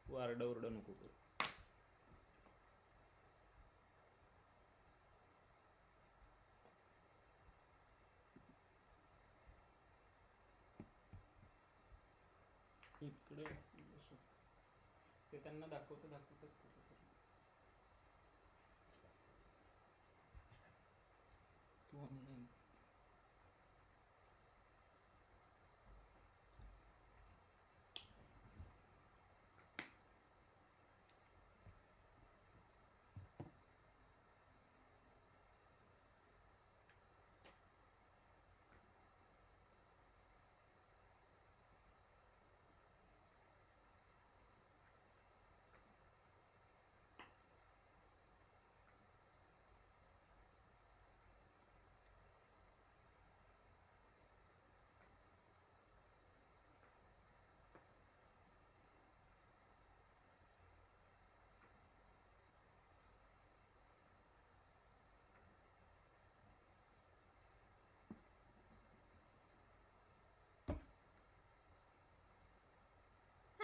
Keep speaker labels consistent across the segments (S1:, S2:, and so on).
S1: तू आरडाओरडा नको करू. इकडे ते त्यांना दाखवतात तू online.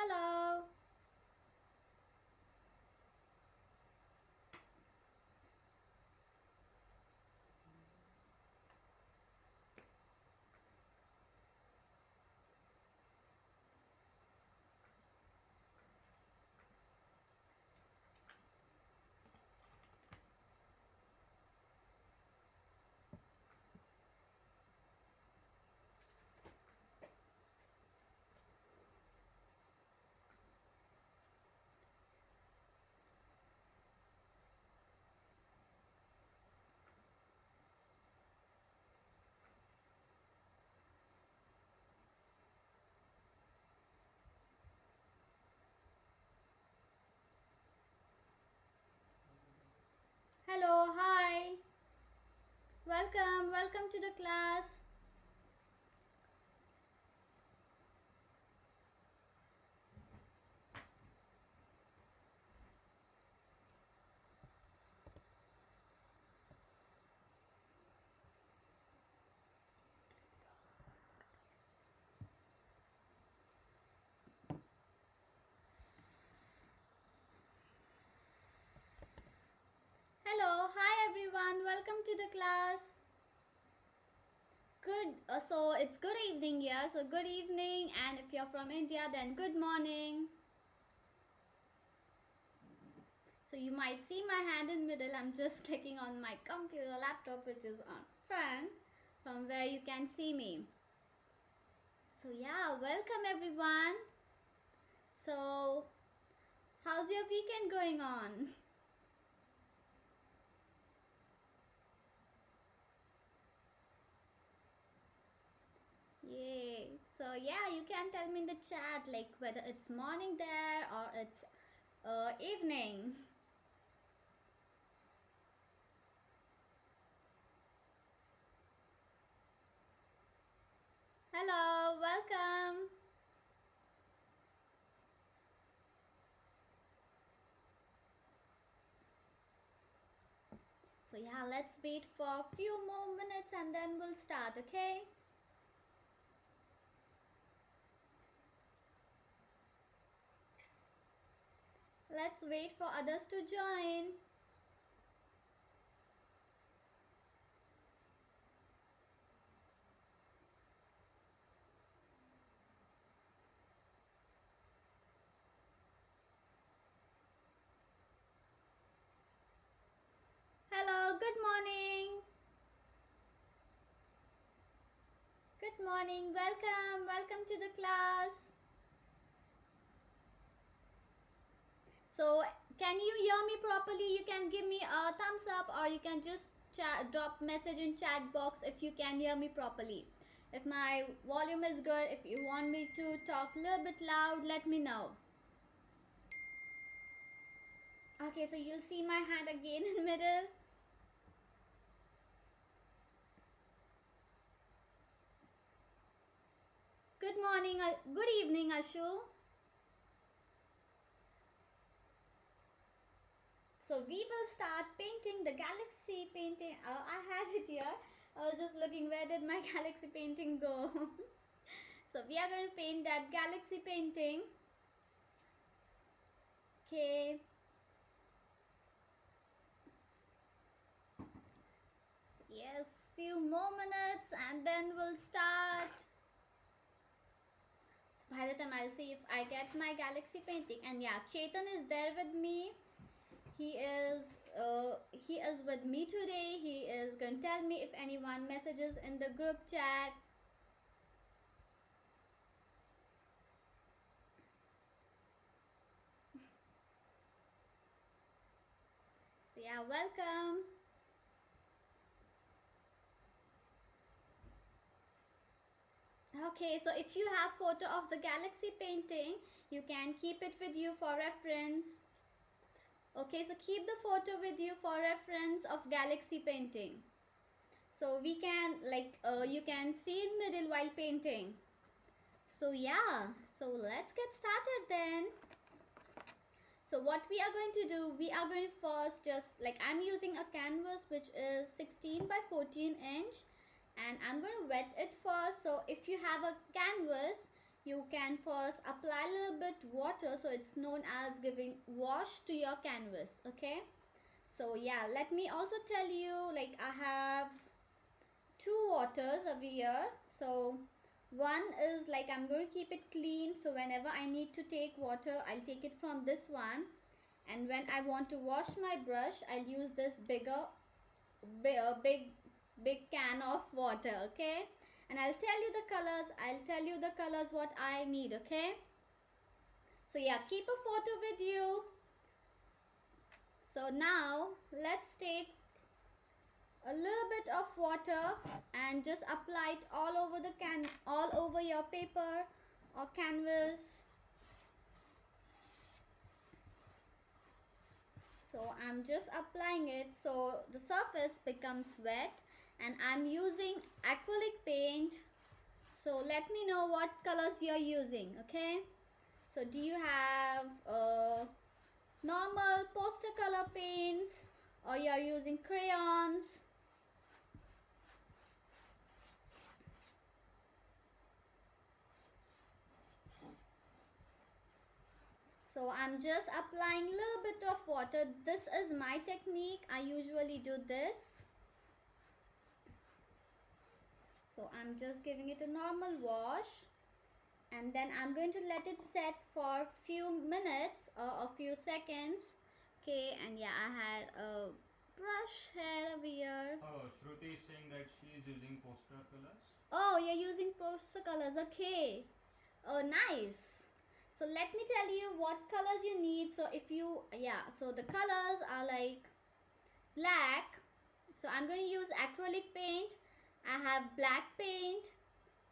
S2: Hello. Hello, hi. Welcome to the class. Hello, hi everyone. Welcome to the class. Good. So it's good evening here. So good evening, and if you're from India, then good morning. So you might see my hand in middle. I'm just clicking on my computer laptop, which is on front, from where you can see me. So yeah, welcome everyone. So how's your weekend going on? Yay. So yeah, you can tell me in the chat like whether it's morning there or it's evening. Hello, welcome. So yeah, let's wait for a few more minutes and then we'll start, okay? Let's wait for others to join. Hello, good morning. Good morning, welcome to the class. So, can you hear me properly? You can give me a thumbs up or you can just drop message in chat box if you can hear me properly. If my volume is good, if you want me to talk a little bit loud, let me know. Okay, so you'll see my hand again in middle. Good morning, good evening, Ashu. So we will start painting the galaxy painting. I had it here. I was just looking where did my galaxy painting go. So we are going to paint that galaxy painting. Yes, few more minutes and then we'll start. So by the time I'll see if I get my galaxy painting. And yeah, Chetan is there with me. He is with me today. He is going to tell me if anyone messages in the group chat. So yeah, welcome. Okay, so if you have photo of the galaxy painting, you can keep it with you for reference. Okay, so keep the photo with you for reference of galaxy painting. So we can you can see in middle while painting. So yeah, so let's get started then. So what we are going to do, we are going to first just I'm using a canvas which is 16 by 14 inch, and I'm going to wet it first. So if you have a canvas, you can first apply a little bit water, so it's known as giving wash to your canvas. Okay, so yeah, let me also tell you, I have two waters over here. So one is I'm going to keep it clean, so whenever I need to take water, I'll take it from this one, and when I want to wash my brush, I'll use this big can of water. Okay, and I'll tell you the colors what I need. Okay, so yeah, keep a photo with you. So now let's take a little bit of water and just apply it all over your paper or canvas. So I'm just applying it so the surface becomes wet, and I'm using acrylic paint. So let me know what colors you're using. Okay, so do you have normal poster color paints, or you're using crayons? So I'm just applying a little bit of water. This is my technique. I usually do this. So I'm just giving it a normal wash, and then I'm going to let it set for few minutes or a few seconds. Okay, and yeah, I had a brush here over here.
S1: Oh, Shruti is saying that she is using poster colors.
S2: Oh, you're using poster colors. Okay. Oh, nice. So let me tell you what colors you need. So so the colors are black. So I'm going to use acrylic paint. I have black paint.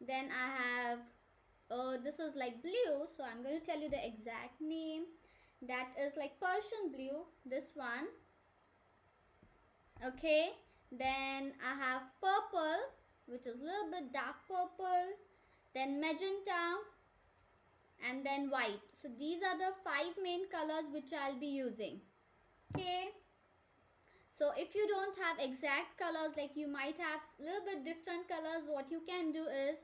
S2: Then I have this is blue. So I'm going to tell you the exact name. That is Persian blue. This one. Okay. Then I have purple, which is a little bit dark purple. Then magenta, and then white. So these are the 5 main colors which I'll be using. Okay, so if you don't have exact colors, you might have a little bit different colors, what you can do is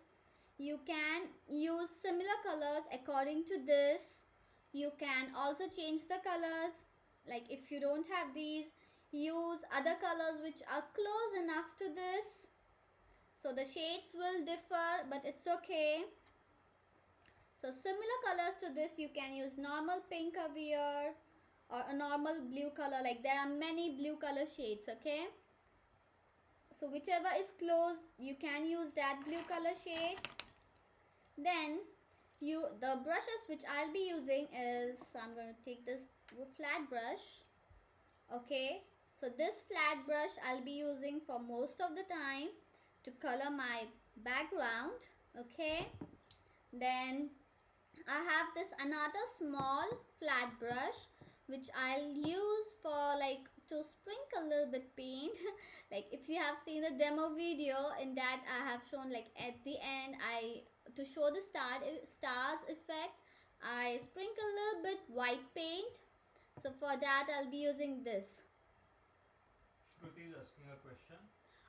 S2: you can use similar colors according to this. You can also change the colors, if you don't have these, use other colors which are close enough to this. So the shades will differ, but it's okay. So similar colors to this, you can use normal pink over here or a normal blue color. There are many blue color shades. Okay, so whichever is close, you can use that blue color shade. Then the brushes which I'll be using is, so I'm going to take this flat brush. Okay, so this flat brush I'll be using for most of the time to color my background. Okay, then I have this another small flat brush which I'll use for to sprinkle a little bit paint. If you have seen the demo video, in that I have shown at the end, to show the stars effect, I sprinkle a little bit white paint. So for that I'll be using this.
S1: Shruti is asking a question.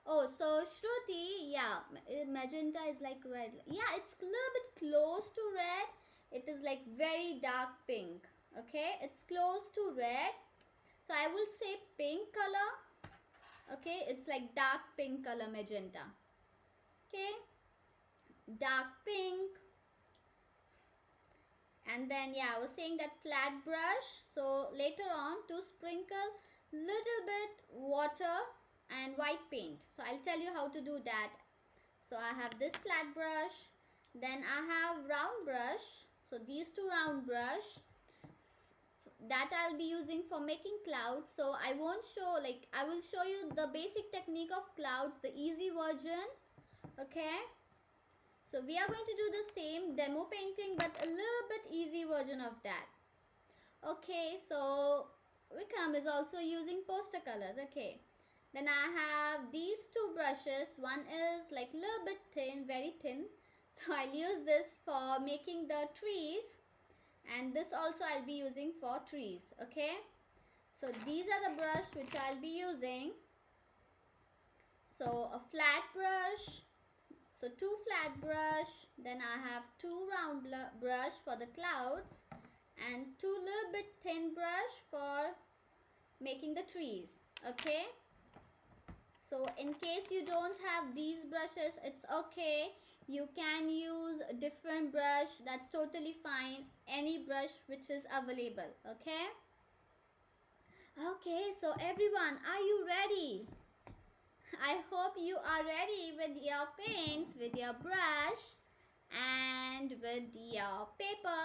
S2: Oh, so Shruti, yeah, magenta is red. Yeah, it's a little bit close to red. It is very dark pink. Okay, it's close to red. So I will say pink color. Okay, it's like dark pink color magenta. Okay, dark pink. And then yeah, I was saying that flat brush. So later on to sprinkle little bit water and white paint. So I'll tell you how to do that. So I have this flat brush, then I have round brush. So these two round brush that I'll be using for making clouds. So I won't show, like I will show you the basic technique of clouds, the easy version. Okay, so we are going to do the same demo painting but a little bit easy version of that. Okay, so Vikram is also using poster colors. Okay, then I have these two brushes. One is like a little bit thin, very thin. So I'll use this for making the trees, and this also I'll be using for trees. Okay, so these are the brush which I'll be using. So a flat brush, so two flat brush, then I have two round brush for the clouds and two little bit thin brush for making the trees. Okay, so in case you don't have these brushes, it's okay, you can use a different brush, that's totally fine, any brush which is available. Okay, okay, so everyone, are you ready? I hope you are ready with your paints, with your brush and with your paper.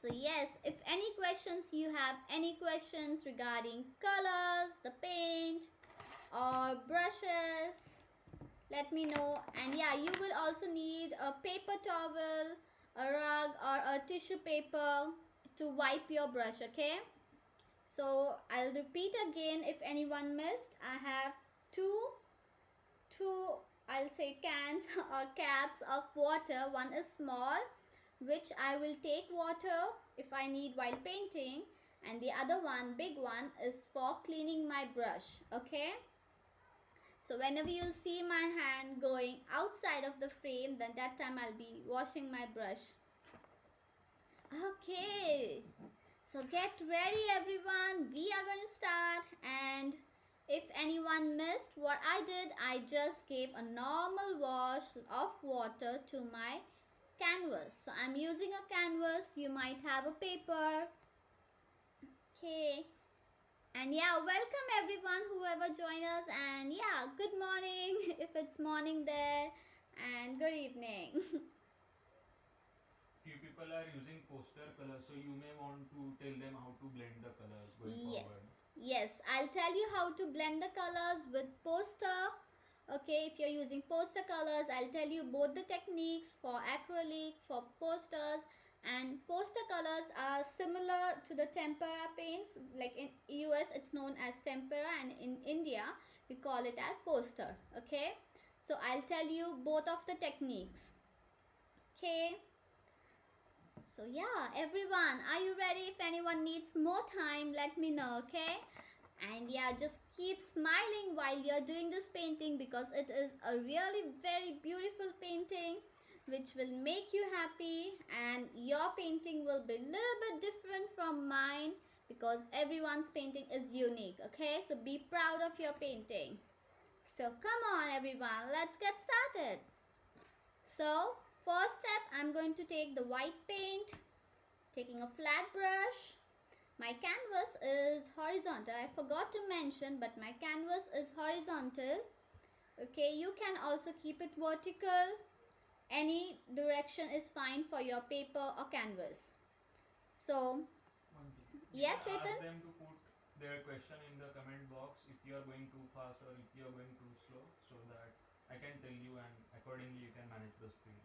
S2: So yes, if any questions you have, any questions regarding colors, the paint or brushes, let me know. And yeah, you will also need a paper towel, a rug or a tissue paper to wipe your brush. Okay, so I'll repeat again if anyone missed. I have two I'll say cans or caps of water. One is small, which I will take water if I need while painting, and the other one, big one, is for cleaning my brush. Okay, so whenever you'll see my hand going outside of the frame, then that time I'll be washing my brush. Okay, so get ready everyone, we are going to start. And if anyone missed what I did, I just gave a normal wash of water to my canvas. So I'm using a canvas, you might have a paper. Okay, and yeah, welcome everyone whoever joined us, and yeah, good morning if it's morning there, and good evening.
S1: Few people are using poster colors, so you may want to tell them how to blend the colors going
S2: Yes,
S1: forward.
S2: yes, I'll tell you how to blend the colors with poster. Okay, if you're using poster colors, I'll tell you both the techniques for acrylic, for posters. And poster colors are similar to the tempera paints. Like in US it's known as tempera, and in India we call it as poster. Okay, so I'll tell you both of the techniques. Okay, so yeah everyone, are you ready? If anyone needs more time, let me know. Okay, and yeah, just keep smiling while you're doing this painting, because it is a really very beautiful painting which will make you happy, and your painting will be a little bit different from mine because everyone's painting is unique. Okay, so be proud of your painting. So come on everyone, let's get started. So first step, I'm going to take the white paint, taking a flat brush. My canvas is horizontal, I forgot to mention, but my canvas is horizontal. Okay, you can also keep it vertical. Any direction is fine for your paper or canvas. So
S1: One thing.
S2: yeah,
S1: You can
S2: Chetan.
S1: ask them to put their question in the comment box if you are going too fast or if you are going too slow, so that I can tell you and accordingly you can manage the speed.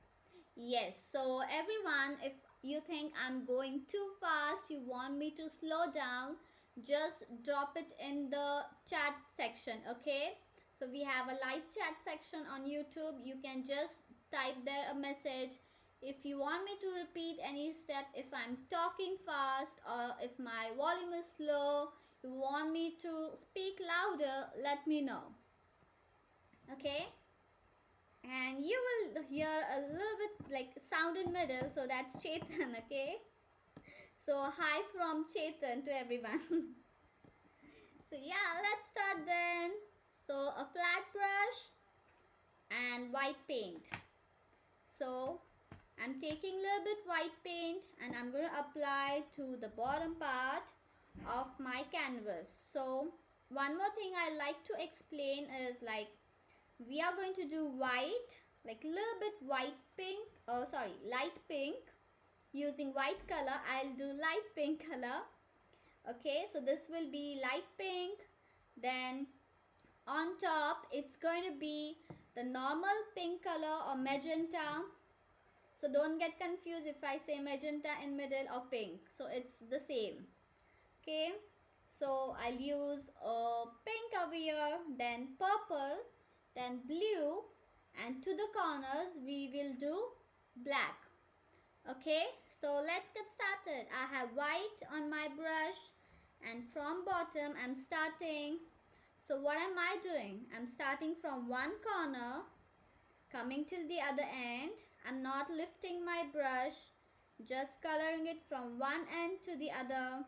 S2: Yes, so everyone, if you think I'm going too fast, you want me to slow down, just drop it in the chat section. Okay, so we have a live chat section on YouTube. You can just type there a message. If you want me to repeat any step, if I'm talking fast or if my volume is slow, you want me to speak louder, let me know. Okay, and you will hear a little bit like sound in middle, so that's Chetan. Okay, so hi from Chetan to everyone. So yeah, let's start then. So a flat brush and white paint. So I'm taking a little bit white paint and I'm going to apply to the bottom part of my canvas. So one more thing I like to explain is like we are going to do white, like a little bit white pink, oh sorry, light pink. Using white color, I'll do light pink color. Okay, so this will be light pink. Then on top, it's going to be the normal pink color or magenta. So don't get confused if I say magenta in middle or pink. So it's the same. Okay, so I'll use pink over here, then purple, then blue, and to the corners we will do black. Okay, so let's get started. I have white on my brush and from bottom I'm starting. So what am I doing? I'm starting from one corner, coming till the other end. I'm not lifting my brush, just coloring it from one end to the other.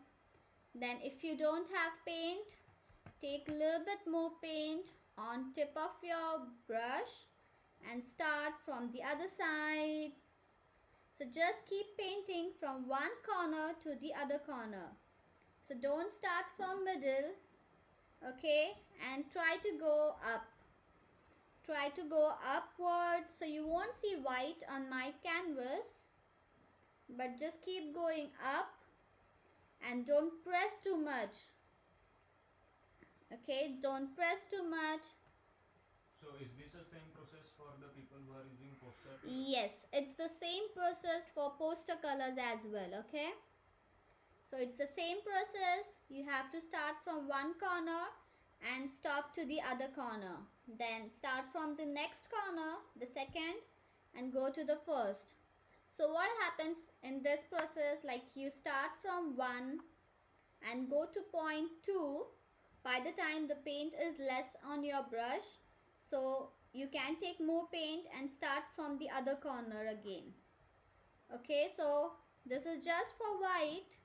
S2: Then if you don't have paint, take a little bit more paint on tip of your brush and start from the other side. So just keep painting from one corner to the other corner. So don't start from middle, okay, and try to go up. Try to go upwards so you won't see white on my canvas, but just keep going up and don't press too much. Okay, don't press too much.
S1: So is this the same process for the people who are using poster?
S2: Yes, it's the same process for poster colors as well, okay? So it's the same process. You have to start from one corner and stop to the other corner. Then start from the next corner, the second, and go to the first. So what happens in this process, like you start from 1 and go to point 2. By the time the paint is less on your brush, so you can take more paint and start from the other corner again. Okay, so this is just for white.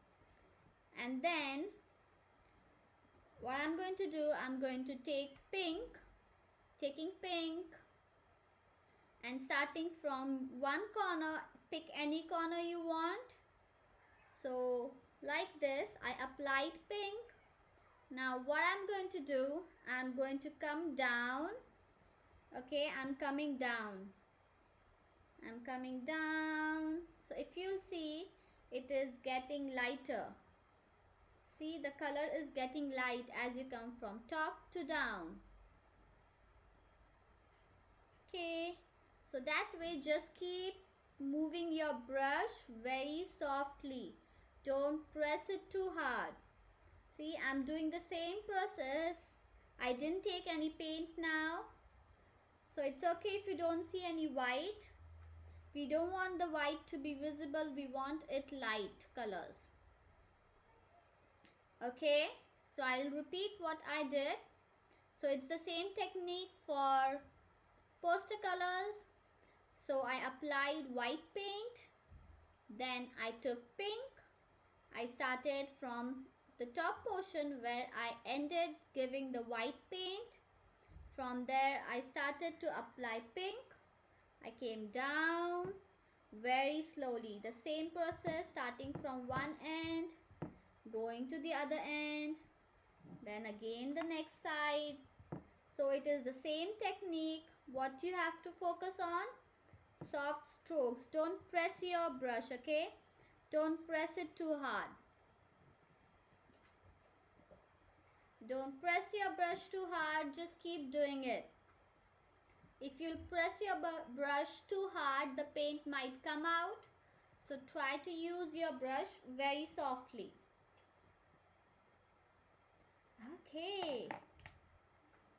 S2: And then what I'm going to do, I'm going to take pink, taking pink and starting from one corner, pick any corner you want. So like this, I applied pink. Now what I'm going to do, I'm going to come down. Okay, I'm coming down. I'm coming down. So if you'll see, it is getting lighter. See, the color is getting light as you come from top to down. Okay, so that way just keep moving your brush very softly. Don't press it too hard. See, I'm doing the same process. I didn't take any paint now. So it's okay if you don't see any white. We don't want the white to be visible. We want it light colors. Okay, so I'll repeat what I did. So it's the same technique for poster colors. So I applied white paint. Then I took pink. I started from the top portion where I ended giving the white paint. From there I started to apply pink. I came down very slowly. The same process, starting from one end, going to the other end, then again the next side. So it is the same technique. What you have to focus on, soft strokes. Don't press your brush, okay? Don't press it too hard. Don't press your brush too hard, just keep doing it. If you press your brush too hard, the paint might come out. So try to use your brush very softly. Okay.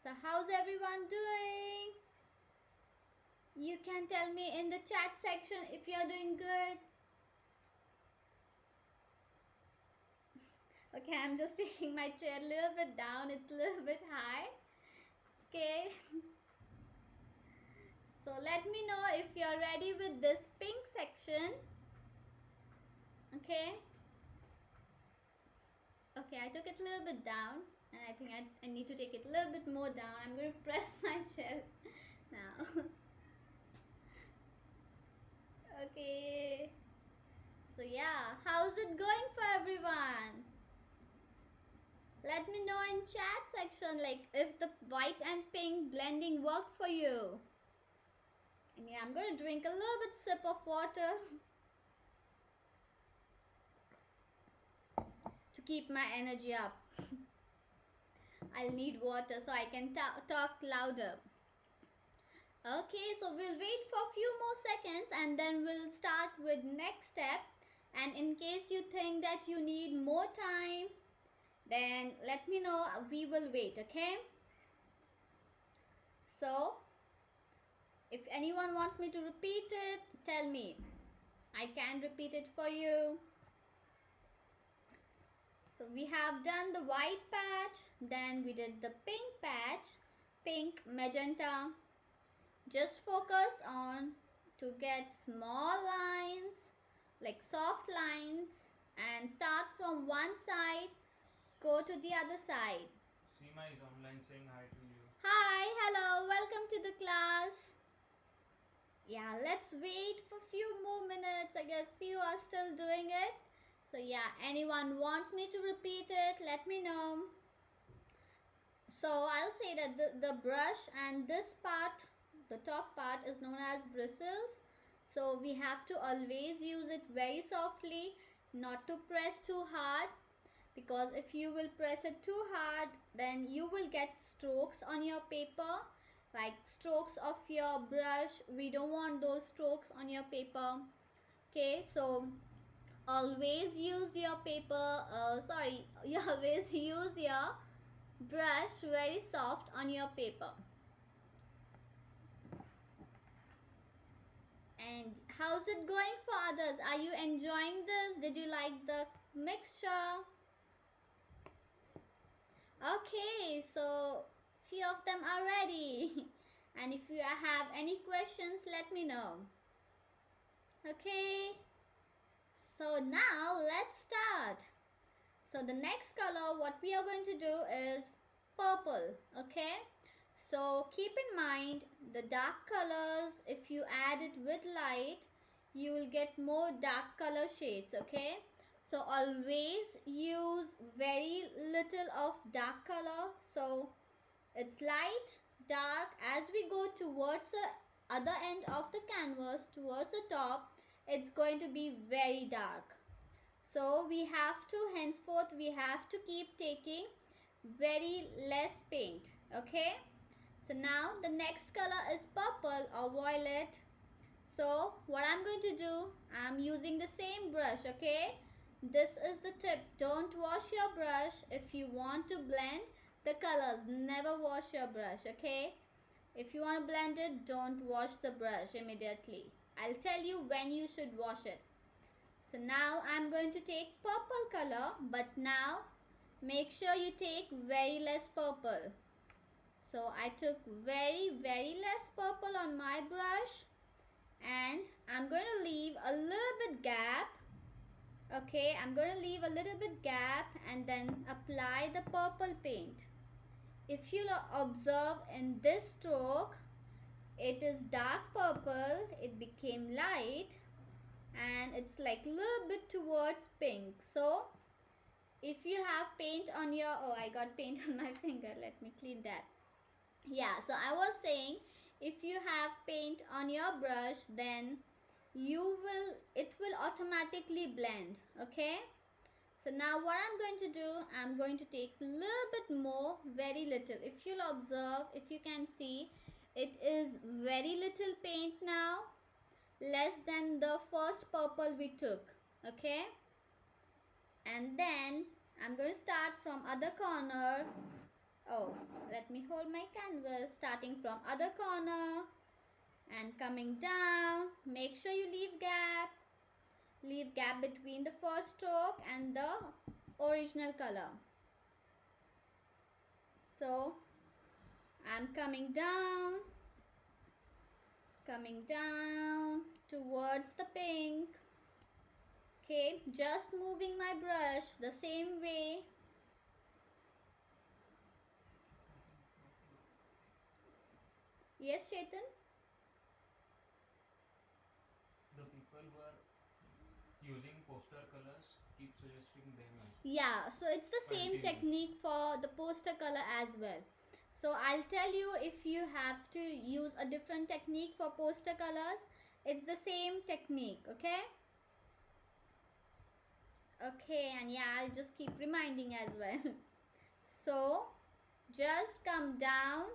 S2: So how's everyone doing? You can tell me in the chat section if you're doing good. Okay, I'm just taking my chair a little bit down. It's a little bit high. Okay. So let me know if you're ready with this pink section. Okay. Okay, I took it a little bit down. And I think I need to take it a little bit more down. I'm going to press my chair now. Okay. So yeah, how's it going for everyone? Let me know in chat section like if the white and pink blending worked for you. And yeah, I'm going to drink a little bit sip of water to keep my energy up. I'll need water so I can talk louder. Okay, so we'll wait for a few more seconds and then we'll start with next step. And in case you think that you need more time, then let me know. We will wait, okay? So, if anyone wants me to repeat it, tell me. I can repeat it for you. So we have done the white patch, then we did the pink patch, pink, magenta. Just focus on to get small lines, like soft lines, and start from one side, go to the other side.
S1: Seema is online saying hi to you.
S2: Hi, hello, welcome to the class. Yeah, let's wait for a few more minutes. I guess few are still doing it. So yeah, anyone wants me to repeat it, let me know. So I'll say that the brush and this part, the top part, is known as bristles. So we have to always use it very softly, not to press too hard, because if you will press it too hard, then you will get strokes on your paper, like strokes of your brush. We don't want those strokes on your paper. Okay, so always use your paper, you always use your brush very soft on your paper. And how's it going for others? Are you enjoying this? Did you like the mixture? Okay, so few of them are ready. And if you have any questions, let me know. Okay, so now let's start. So the next color, what we are going to do is purple. Okay, so keep in mind the dark colors, if you add it with light, you will get more dark color shades. Okay, so always use very little of dark color. So it's light, dark. As we go towards the other end of the canvas, towards the top, it's going to be very dark. So we have to, henceforth, we have to keep taking very less paint. Okay, so now the next color is purple or violet. So what I'm going to do, I'm using the same brush. Okay, this is the tip. Don't wash your brush if you want to blend the colors. Never wash your brush. Okay, if you want to blend it, don't wash the brush immediately. I'll tell you when you should wash it. So now I'm going to take purple color, but now make sure you take very less purple. So I took very less purple on my brush, and I'm going to leave a little bit gap. Okay, I'm going to leave a little bit gap and then apply the purple paint. If you observe in this stroke, it is dark purple, it became light, and it's like a little bit towards pink. So if you have paint on your, oh, I got paint on my finger, let me clean that. Yeah, so I was saying, if you have paint on your brush, then it will automatically blend. Okay, so now what I'm going to do, I'm going to take a little bit more, very little. If you'll observe, if you can see, it is very little paint now, less than the first purple we took. Okay, and then I'm going to start from other corner. Oh, let me hold my canvas, starting from other corner and coming down. Make sure you leave gap between the first stroke and the original color. So I'm coming down towards the pink. Okay, just moving my brush the same way. Yes, Chetan?
S1: The people who are using poster colors keep suggesting them as
S2: Yeah, so it's the
S1: for
S2: same
S1: interiors.
S2: technique for the poster color as well. So I'll tell you, if you have to use a different technique for poster colors, it's the same technique, okay? Okay, and yeah, I'll just keep reminding as well. So just come down.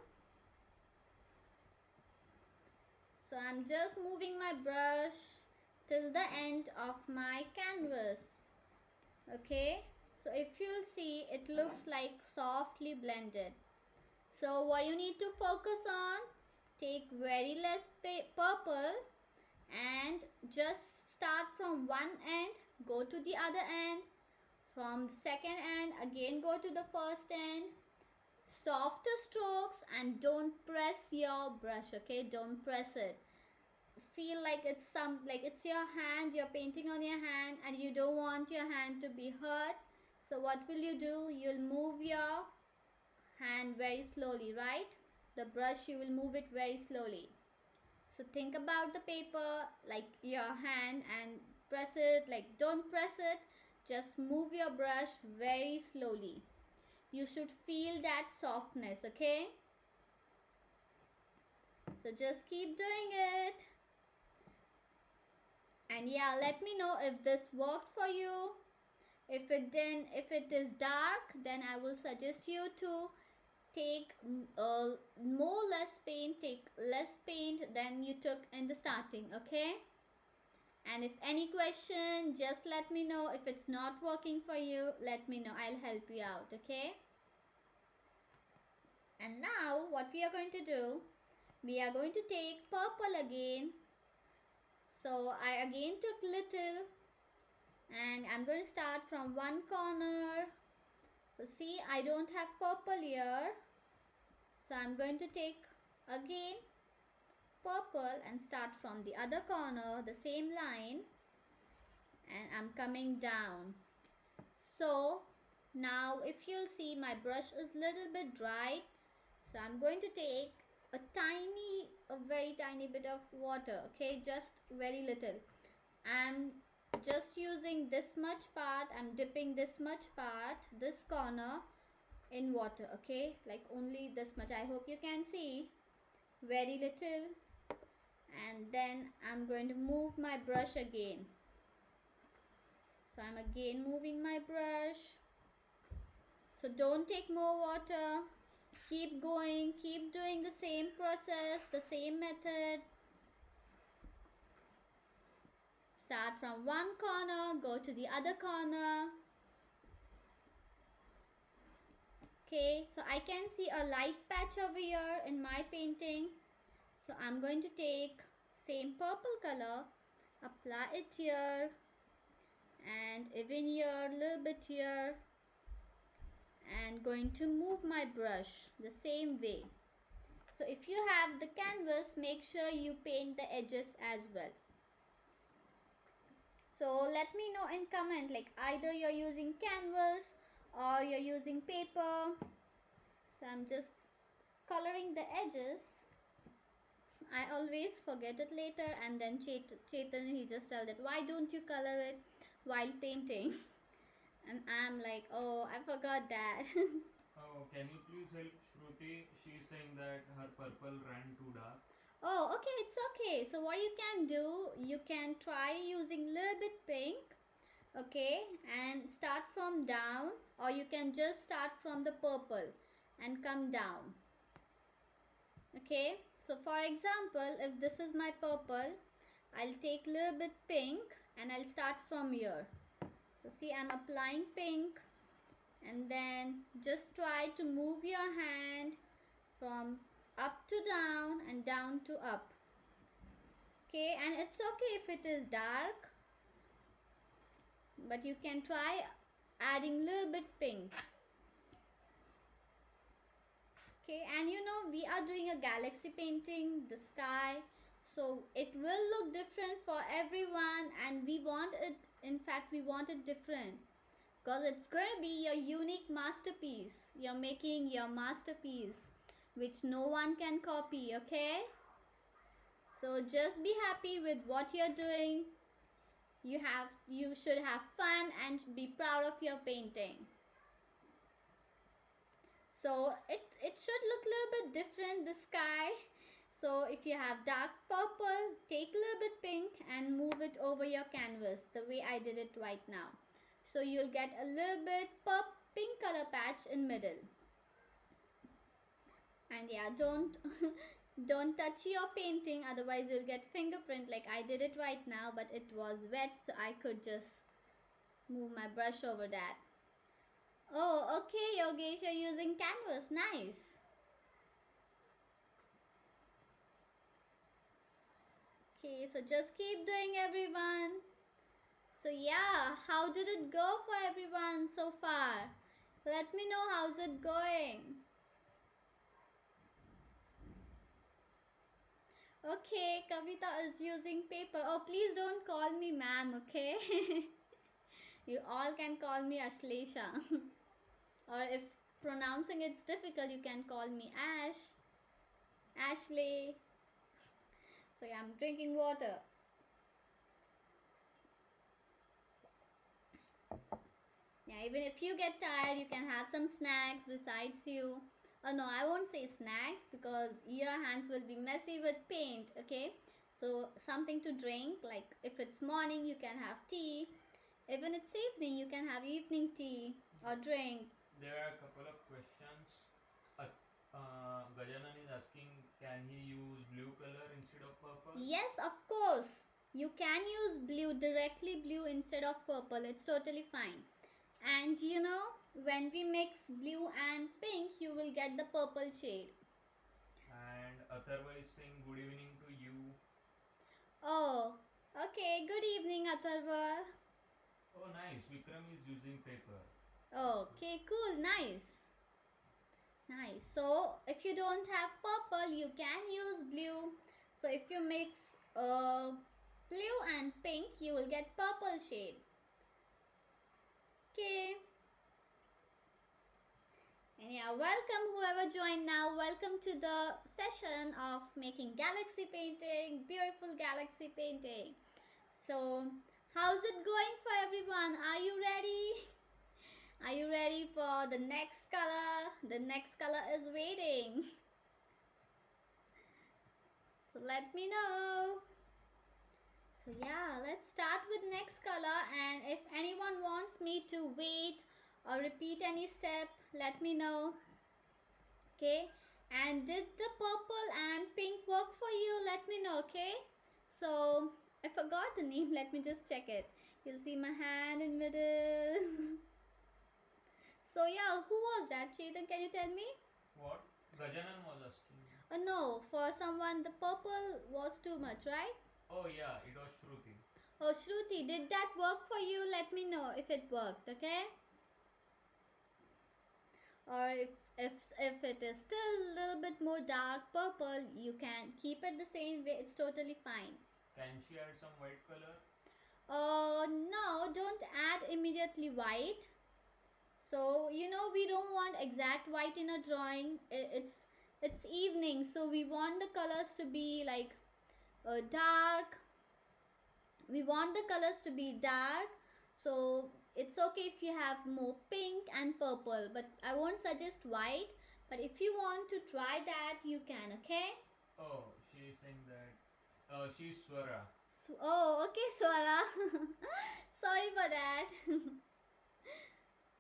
S2: So I'm just moving my brush till the end of my canvas. Okay, so if you'll see, it looks like softly blended. So what you need to focus on, take very less purple and just start from one end, go to the other end, from the second end again go to the first end. Softer strokes, and don't press your brush, okay? Don't press it. Feel like it's your hand, you're painting on your hand and you don't want your hand to be hurt. So what will you do? You'll move your hand very slowly, right? The brush, you will move it very slowly. So think about the paper like your hand and press it, like don't press it, just move your brush very slowly. You should feel that softness, okay? So just keep doing it. And yeah, let me know if this worked for you. If it is dark, then I will suggest you to take more less paint, take less paint than you took in the starting, okay? And if any question, just let me know. If it's not working for you, let me know. I'll help you out, okay? And now what we are going to do, we are going to take purple again. So I again took little and I'm going to start from one corner. So see, I don't have purple here. So I'm going to take again purple and start from the other corner, the same line, and I'm coming down. So now if you'll see, my brush is little bit dry. So I'm going to take a very tiny bit of water, okay? Just very little. I'm just using this much part, I'm dipping this much part, this corner in water, okay? Like only this much. I hope you can see. Very little. And then I'm going to move my brush again. So I'm again moving my brush. So don't take more water. Keep going, keep doing the same process, the same method. Start from one corner, go to the other corner. Okay, so I can see a light patch over here in my painting. So I'm going to take same purple color, apply it here, and even here, a little bit here, and going to move my brush the same way. So if you have the canvas, make sure you paint the edges as well. So let me know in comment, like either you're using canvas or you're using paper. So I'm just coloring the edges. I always forget it later, and then Chetan, he just tells that why don't you color it while painting? And I'm like, oh, I forgot that.
S1: Oh, can you please help Shruti? She's saying that her purple ran too dark.
S2: Oh, okay, it's okay. So what you can do, you can try using little bit pink, okay, and start from down, or you can just start from the purple and come down. Okay, so for example, if this is my purple, I'll take little bit pink and I'll start from here. So see, I'm applying pink, and then just try to move your hand from up to down and down to up. Okay, and it's okay if it is dark, but you can try adding little bit pink. Okay, and you know, we are doing a galaxy painting, the sky, so it will look different for everyone, and we want it, in fact we want it different, because it's going to be your unique masterpiece. You're making your masterpiece. which no one can copy, okay? So just be happy with what you're doing. You should have fun and be proud of your painting. So it should look a little bit different, the sky. So if you have dark purple, take a little bit pink and move it over your canvas the way I did it right now. So you'll get a little bit pink color patch in middle. And yeah, don't don't touch your painting, otherwise you'll get fingerprint like I did it right now, but it was wet, so I could just move my brush over that. Oh, okay, Yogesh, you're using canvas. Nice. Okay, so just keep doing, everyone. So yeah, how did it go for everyone so far? Let me know how's it going. Okay, Kavita is using paper. Oh, please don't call me ma'am, okay? You all can call me Ashlesha. Or if pronouncing it's difficult, you can call me Ash, Ashley. So yeah, I'm drinking water. Yeah, even if you get tired, you can have some snacks besides you. Oh no, I won't say snacks because your hands will be messy with paint, okay? So something to drink, like if it's morning, you can have tea. Even it's evening, you can have evening tea or drink.
S1: There are a couple of questions. Gajanan is asking, can he use blue color instead of purple?
S2: Yes, of course. You can use blue, directly blue instead of purple. It's totally fine. And you know, when we mix blue and pink, you will get the purple shade.
S1: And Atharva is saying good evening to you.
S2: Oh, okay. Good evening, Atharva.
S1: Oh, nice. Vikram is using paper.
S2: Okay, cool. Nice. Nice. So, if you don't have purple, you can use blue. So, if you mix blue and pink, you will get purple shade. Okay. And yeah, welcome whoever joined now. Welcome to the session of making galaxy painting, beautiful galaxy painting. So, how's it going for everyone? Are you ready? Are you ready for the next color? The next color is waiting. So let me know. So yeah, let's start with next color, and if anyone wants me to wait or repeat any step, let me know. Okay, and did the purple and pink work for you? Let me know. Okay, so I forgot the name. Let me just check it. You'll see my hand in middle. So yeah, who was that? Chetan, can you tell me?
S1: What? Gajanan was asking.
S2: No, for someone the purple was too much, right?
S1: Oh yeah, it was Shruti.
S2: Oh, Shruti, did that work for you? Let me know if it worked, okay? Or if it is still a little bit more dark purple, you can keep it the same way. It's totally fine.
S1: Can she add some white color?
S2: No, don't add immediately white. So you know we don't want exact white in a drawing. It's evening, so we want the colors to be like dark. We want the colors to be dark, so it's okay if you have more pink and purple, but I won't suggest white. But if you want to try that, you can, okay?
S1: Oh, she is saying that. She's Swara.
S2: Oh, okay, Swara. Sorry for that.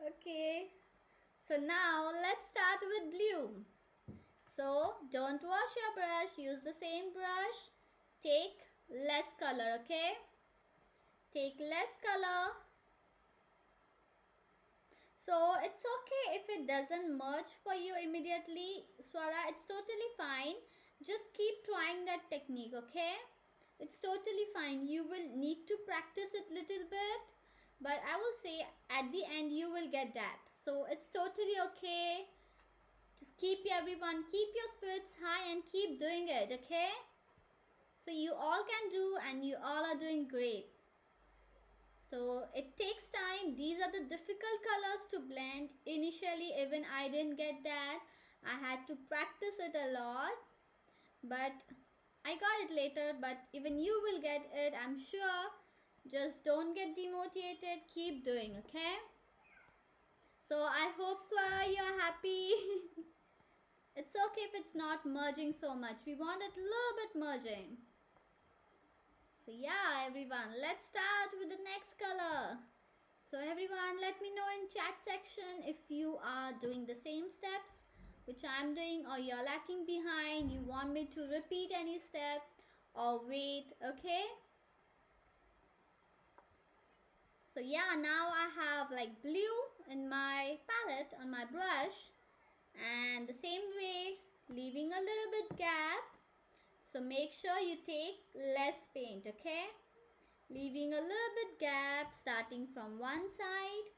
S2: Okay, so now let's start with blue. So don't wash your brush, use the same brush. Take less color, okay? Take less color. So it's okay if it doesn't merge for you immediately, Swara. It's totally fine. Just keep trying that technique, okay? It's totally fine. You will need to practice it little bit, but I will say at the end you will get that. So it's totally okay. Just keep your spirits high and keep doing it, okay? So you all can do, and you all are doing great. So it takes time. These are the difficult colors to blend. Initially even I didn't get that, I had to practice it a lot, but I got it later. But even you will get it, I'm sure. Just don't get demotivated, keep doing, okay? So I hope, Swara, you're happy. It's okay if it's not merging so much. We want it a little bit merging. So yeah, everyone, let's start with the next color. So everyone, let me know in chat section if you are doing the same steps which I'm doing, or you're lacking behind, you want me to repeat any step or wait, okay? So yeah, now I have like blue in my palette on my brush, and the same way leaving a little bit gap. So make sure you take less paint, okay? Leaving a little bit gap starting from one side.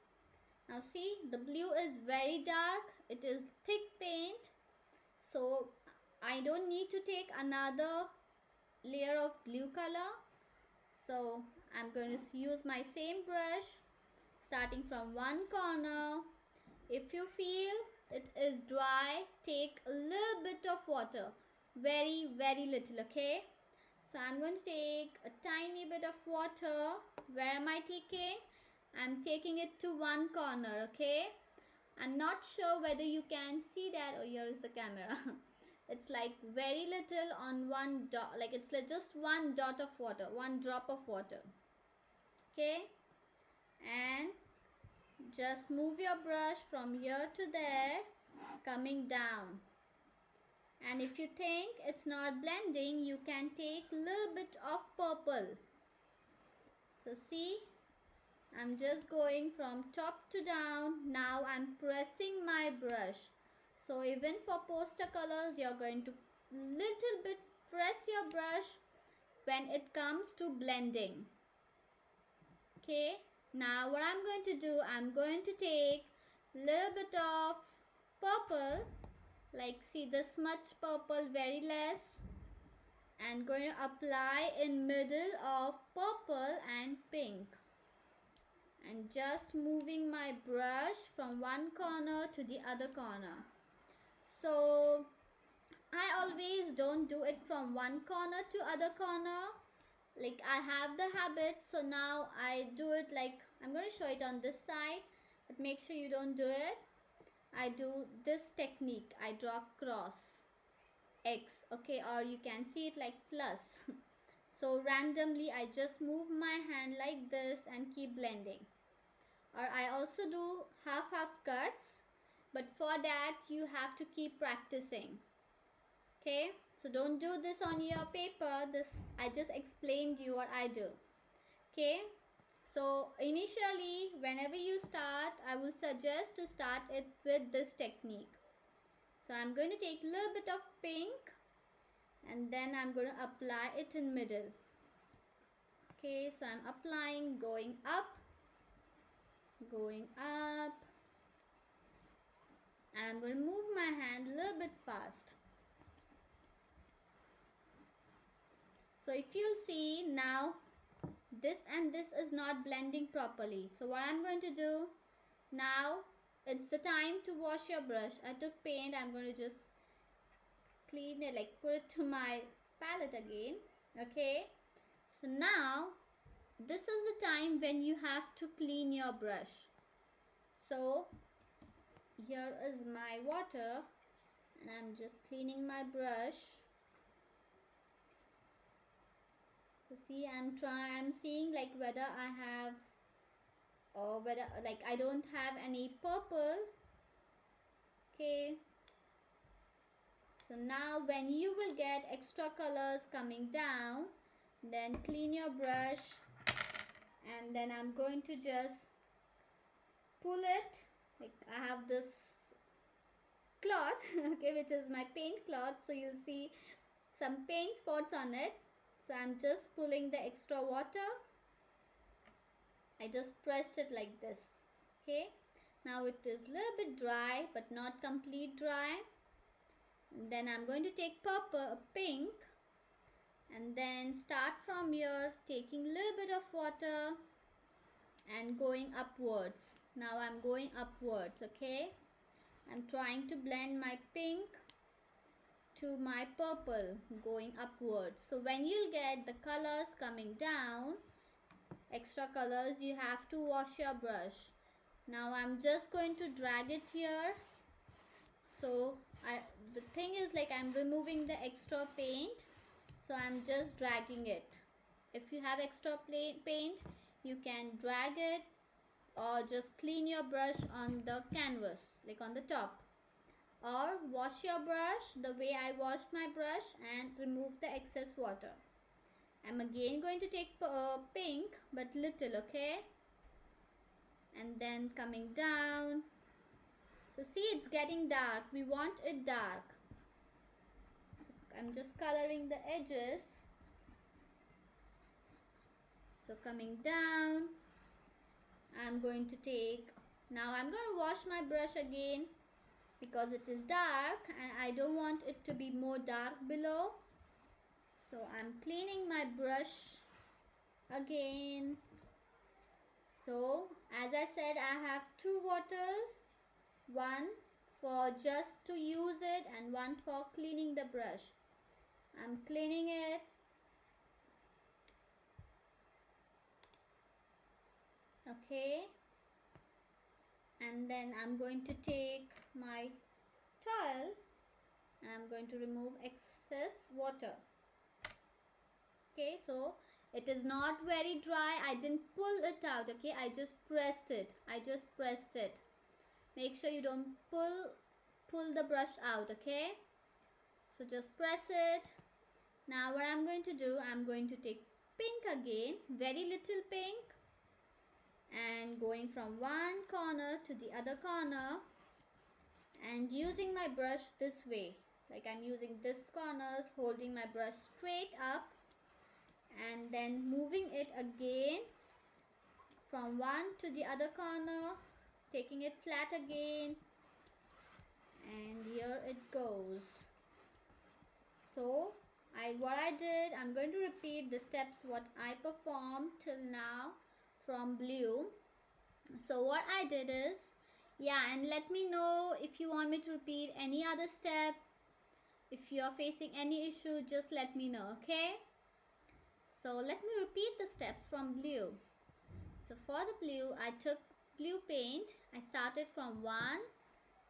S2: Now see, the blue is very dark, it is thick paint, so I don't need to take another layer of blue color. So I'm going to use my same brush starting from one corner. If you feel it is dry, take a little bit of water, very little, okay? So I'm going to take a tiny bit of water. Where am I taking? I'm taking it to one corner, okay? I'm not sure whether you can see that. Oh, here is the camera. It's like very little on one dot, like it's like just one dot of water, one drop of water, okay? And just move your brush from here to there, coming down. And if you think it's not blending, you can take a little bit of purple. So see, I'm just going from top to down. Now I'm pressing my brush. So even for poster colors, you're going to little bit press your brush when it comes to blending. Okay, now what I'm going to do, I'm going to take little bit of purple, like see this much purple, very less, and going to apply in middle of purple and pink, and just moving my brush from one corner to the other corner. So I always don't do it from one corner to other corner, like I have the habit. So now I do it like, I'm going to show it on this side, but make sure you don't do it. I do this technique, I draw cross X, okay, or you can see it like plus. So randomly I just move my hand like this and keep blending. Or I also do half cuts, but for that you have to keep practicing, okay? So don't do this on your paper. This I just explained you what I do, okay? So initially, whenever you start, I will suggest to start it with this technique. So I'm going to take a little bit of pink, and then I'm going to apply it in middle. Okay, so I'm applying, going up, and I'm going to move my hand a little bit fast. So if you'll see now, this and this is not blending properly. So what I'm going to do now, it's the time to wash your brush. I took paint, I'm going to just clean it, like put it to my palette again, okay? So now this is the time when you have to clean your brush. So here is my water, and I'm just cleaning my brush. So see, I'm seeing like whether I have, or whether like I don't have any purple, okay? So now when you will get extra colors coming down, then clean your brush, and then I'm going to just pull it, like I have this cloth, okay, which is my paint cloth, so you'll see some paint spots on it. So I'm just pulling the extra water. I just pressed it like this, okay? Now it is a little bit dry, but not complete dry. And then I'm going to take pink, and then start from here, taking a little bit of water and going upwards. Now I'm going upwards, okay? I'm trying to blend my pink to my purple going upwards. So when you'll get the colors coming down, extra colors, you have to wash your brush. Now I'm just going to drag it here. So the thing is, like, I'm removing the extra paint, so I'm just dragging it. If you have extra paint, you can drag it or just clean your brush on the canvas, like on the top, or wash your brush the way I washed my brush and remove the excess water. I'm again going to take pink, but little, okay, and then coming down. So see, it's getting dark. We want it dark. So I'm just coloring the edges. So coming down, I'm going to take, now I'm going to wash my brush again because it is dark and I don't want it to be more dark below. So I'm cleaning my brush again. So as I said, I have two waters, one for just to use it and one for cleaning the brush. I'm cleaning it. Okay, and then I'm going to take my towel and I'm going to remove excess water. Okay, so it is not very dry. I didn't pull it out. Okay, I just pressed it. Make sure you don't pull the brush out. Okay, so just press it. Now what I'm going to do, I'm going to take pink again, very little pink, and going from one corner to the other corner and using my brush this way, like I'm using this corners, holding my brush straight up and then moving it again from one to the other corner, taking it flat again, and here it goes. So what I did, I'm going to repeat the steps what I performed till now from blue. So what I did is, yeah, and let me know if you want me to repeat any other step. If you're facing any issue, just let me know, okay? So let me repeat the steps from blue. So for the blue, I took blue paint. I started from one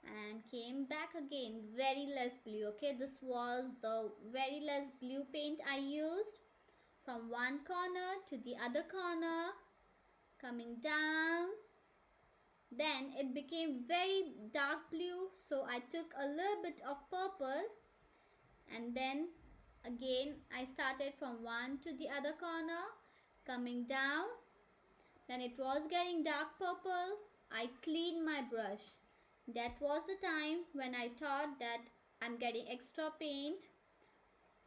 S2: and came back again, very less blue, okay? This was the very less blue paint I used. From one corner to the other corner, coming down. Then it became very dark blue, so I took a little bit of purple and then again I started from one to the other corner, coming down. Then it was getting dark purple. I cleaned my brush. That was the time when I thought that I'm getting extra paint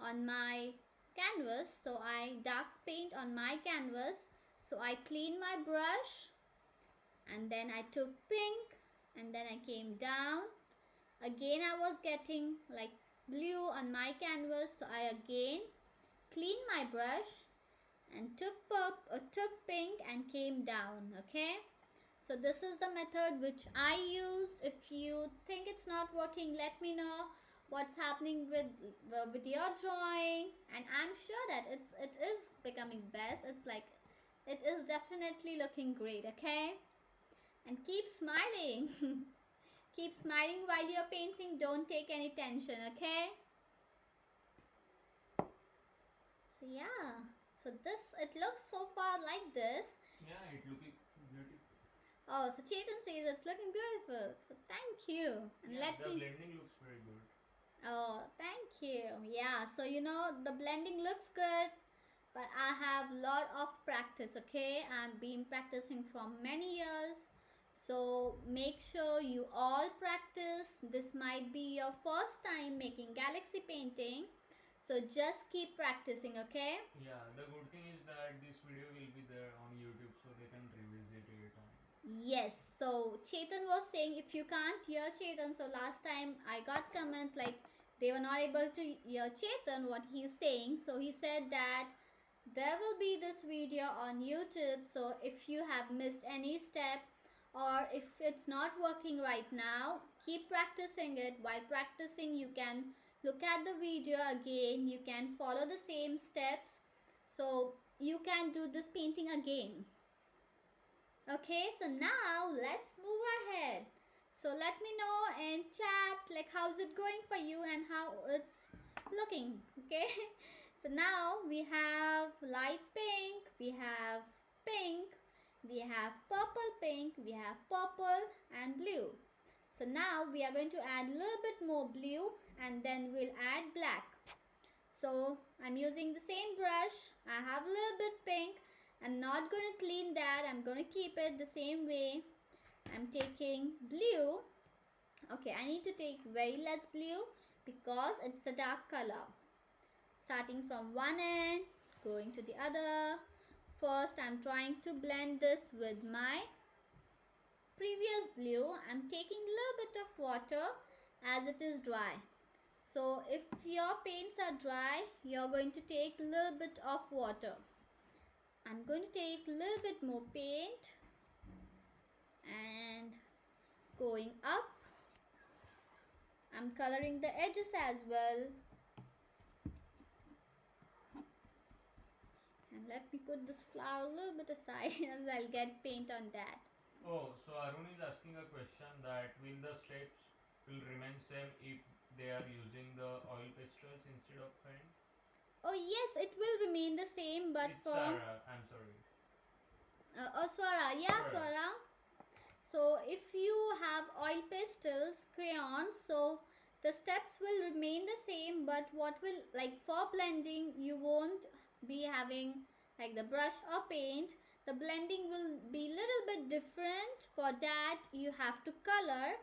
S2: on my canvas, so I dark paint on my canvas. So I cleaned my brush and then I took pink and then I came down. Again I was getting like blue on my canvas, so I again cleaned my brush and took pink and came down, okay? So this is the method which I used. If you think it's not working, let me know what's happening with your drawing, and I'm sure that it is becoming best. It's like it is definitely looking great, okay? And keep smiling. Keep smiling while you're painting. Don't take any tension, okay? So yeah, so it looks so far like this.
S1: Yeah, it looking beautiful.
S2: Oh, so Chetan says it's looking beautiful. So thank you. And
S1: Yeah, the blending looks very good.
S2: Oh, thank you. Yeah, so the blending looks good, but I have a lot of practice, okay? I've been practicing from many years. So make sure you all practice. This might be your first time making galaxy painting. So just keep practicing, okay?
S1: Yeah, the good thing is that this video will be there on YouTube, so they can revisit it.
S2: Yes, so Chetan was saying if you can't hear Chetan, so last time I got comments like they were not able to hear Chetan what he's saying. So he said that there will be this video on YouTube, so if you have missed any step or if it's not working right now, keep practicing it. While practicing, you can look at the video again, you can follow the same steps, so you can do this painting again. Okay, so now let's move ahead. So let me know in chat like how's it going for you and how it's looking. Okay, so now we have light pink, we have pink, we have purple pink, we have purple and blue. So now we are going to add a little bit more blue and then we'll add black. So I'm using the same brush. I have a little bit pink. I'm not going to clean that. I'm going to keep it the same way. I'm taking blue. Okay, I need to take very less blue because it's a dark color. Starting from one end, going to the other. First, I'm trying to blend this with my previous blue. I'm taking a little bit of water as it is dry. So if your paints are dry, you're going to take a little bit of water. I'm going to take a little bit more paint and going up. I'm coloring the edges as well. And let me put this flower a little bit aside as I'll get paint on that.
S1: Oh, so Arun is asking a question that will the steps will remain same if they are using the oil pastels instead of paint?
S2: Oh yes, it will remain the same, but
S1: It's
S2: for
S1: Sarah, I'm sorry.
S2: Swara, yeah,
S1: Swara.
S2: Swara. So if you have oil pastels, crayons, so the steps will remain the same, but what will, like for blending, you won't be having like the brush or paint. The blending will be little bit different. For that, you have to color.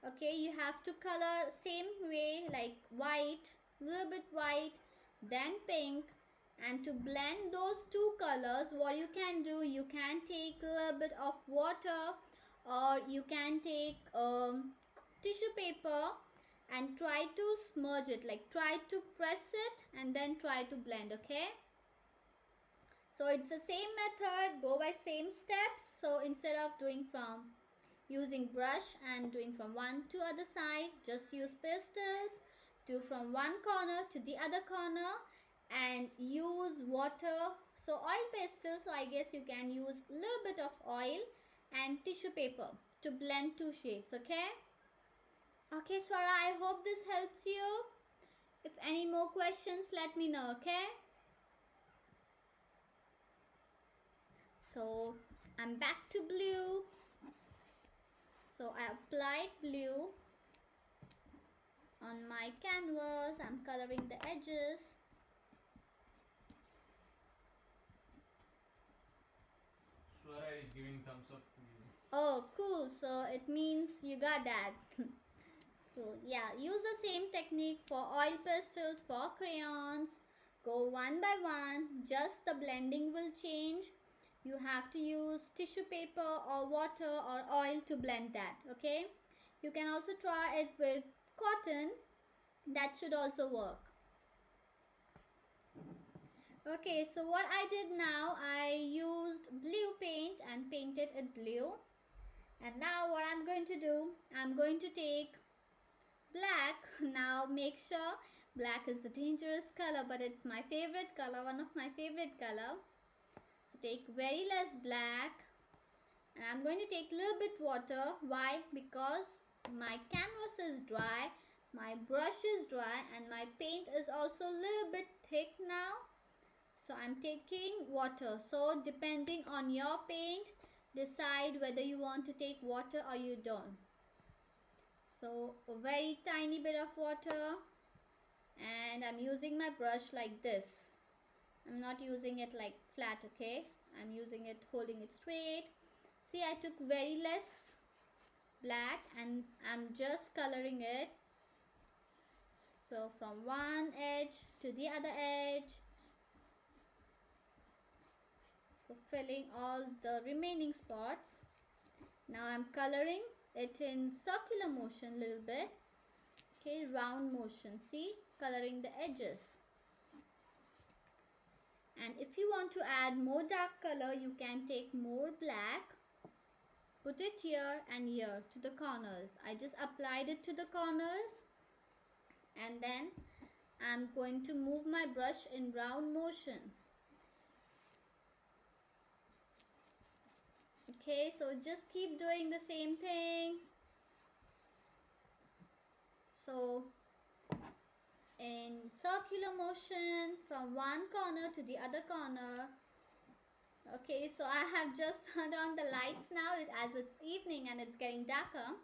S2: Okay, you have to color same way, like white, little bit white, then pink. And to blend those two colors, what you can do, you can take a little bit of water, or you can take tissue paper and try to smudge it, like try to press it and then try to blend. Okay, so it's the same method, go by same steps. So instead of doing from using brush and doing from one to other side, just use pastels, do from one corner to the other corner and use water. So oil pastels, so I guess you can use a little bit of oil and tissue paper to blend two shades. Okay, Swara, I hope this helps you. If any more questions, let me know. Okay, so I'm back to blue. So I applied blue on my canvas. I'm coloring the edges.
S1: Swara is giving thumbs up to you.
S2: Oh, cool. So it means you got that. So yeah, use the same technique for oil pastels, for crayons. Go one by one. Just the blending will change. You have to use tissue paper or water or oil to blend that. Okay, you can also try it with cotton. That should also work. Okay, so what I did now, I used blue paint and painted it blue. And now what I'm going to do, I'm going to take black. Now make sure, black is the dangerous color, but it's my favorite color, one of my favorite color. So take very less black and I'm going to take a little bit water. Why? Because my canvas is dry, my brush is dry and my paint is also a little bit thick now. So I'm taking water. So depending on your paint, decide whether you want to take water or you don't. So a very tiny bit of water and I'm using my brush like this. I'm not using it like flat. Okay, I'm using it, holding it straight. See, I took very less black and I'm just coloring it. So from one edge to the other edge. So filling all the remaining spots. Now I'm coloring it in circular motion little bit. Okay, round motion. See, coloring the edges. And if you want to add more dark color, you can take more black. put it here and here to the corners. I just applied it to the corners, and then I'm going to move my brush in round motion. Okay, so just keep doing the same thing. So in circular motion from one corner to the other corner. Okay, so I have just turned on the lights now as it's evening and it's getting darker.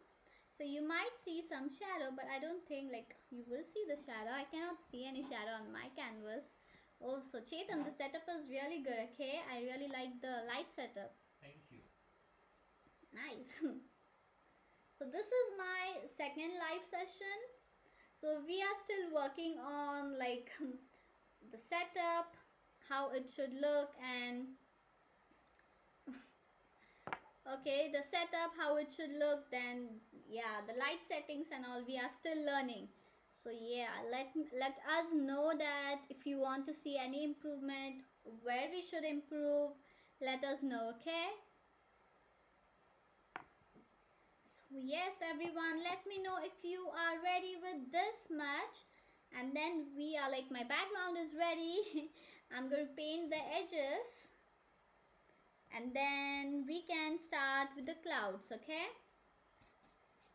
S2: So you might see some shadow, but I don't think like you will see the shadow. I cannot see any shadow on my canvas. Oh, so Chetan, the setup is really good, okay? I really like the light setup.
S1: Thank you.
S2: Nice. So this is my second live session. So we are still working on like the setup, how it should look, and okay, the setup, how it should look, then yeah, the light settings and all, we are still learning. So yeah, let us know that if you want to see any improvement, where we should improve, let us know, okay? So yes, everyone, let me know if you are ready with this much. And then we are like, my background is ready. I'm going to paint the edges. And then we can start with the clouds, okay?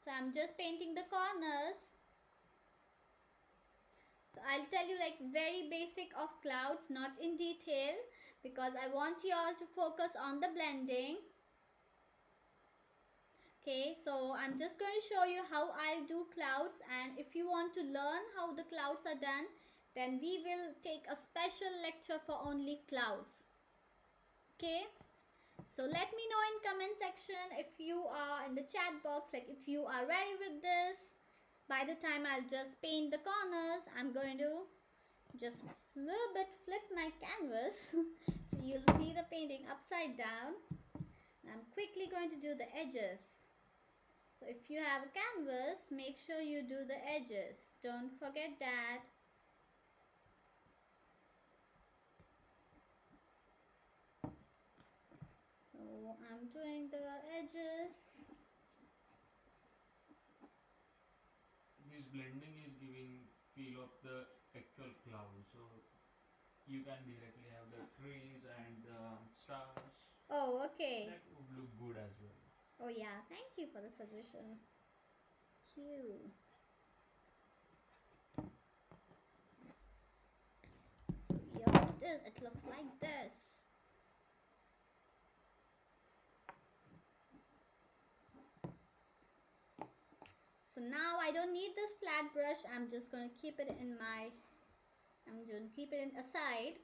S2: So I'm just painting the corners. So I'll tell you like very basic of clouds, not in detail, because I want you all to focus on the blending. Okay, so I'm just going to show you how I do clouds, and if you want to learn how the clouds are done, then we will take a special lecture for only clouds. Okay, so let me know in comment section if you are in the chat box, like if you are ready with this. By the time I'll just paint the corners, I'm going to just a little bit flip my canvas so you'll see the painting upside down. I'm quickly going to do the edges. So if you have a canvas, make sure you do the edges. Don't forget that. So I'm doing the edges.
S1: This blending is giving feel of the actual cloud, so you can directly have the trees and the stars.
S2: Oh, okay.
S1: That would look good as well.
S2: Oh yeah, thank you for the suggestion. Cute. So yeah, it looks like this. So now I don't need this flat brush. I'm just going to keep it in aside.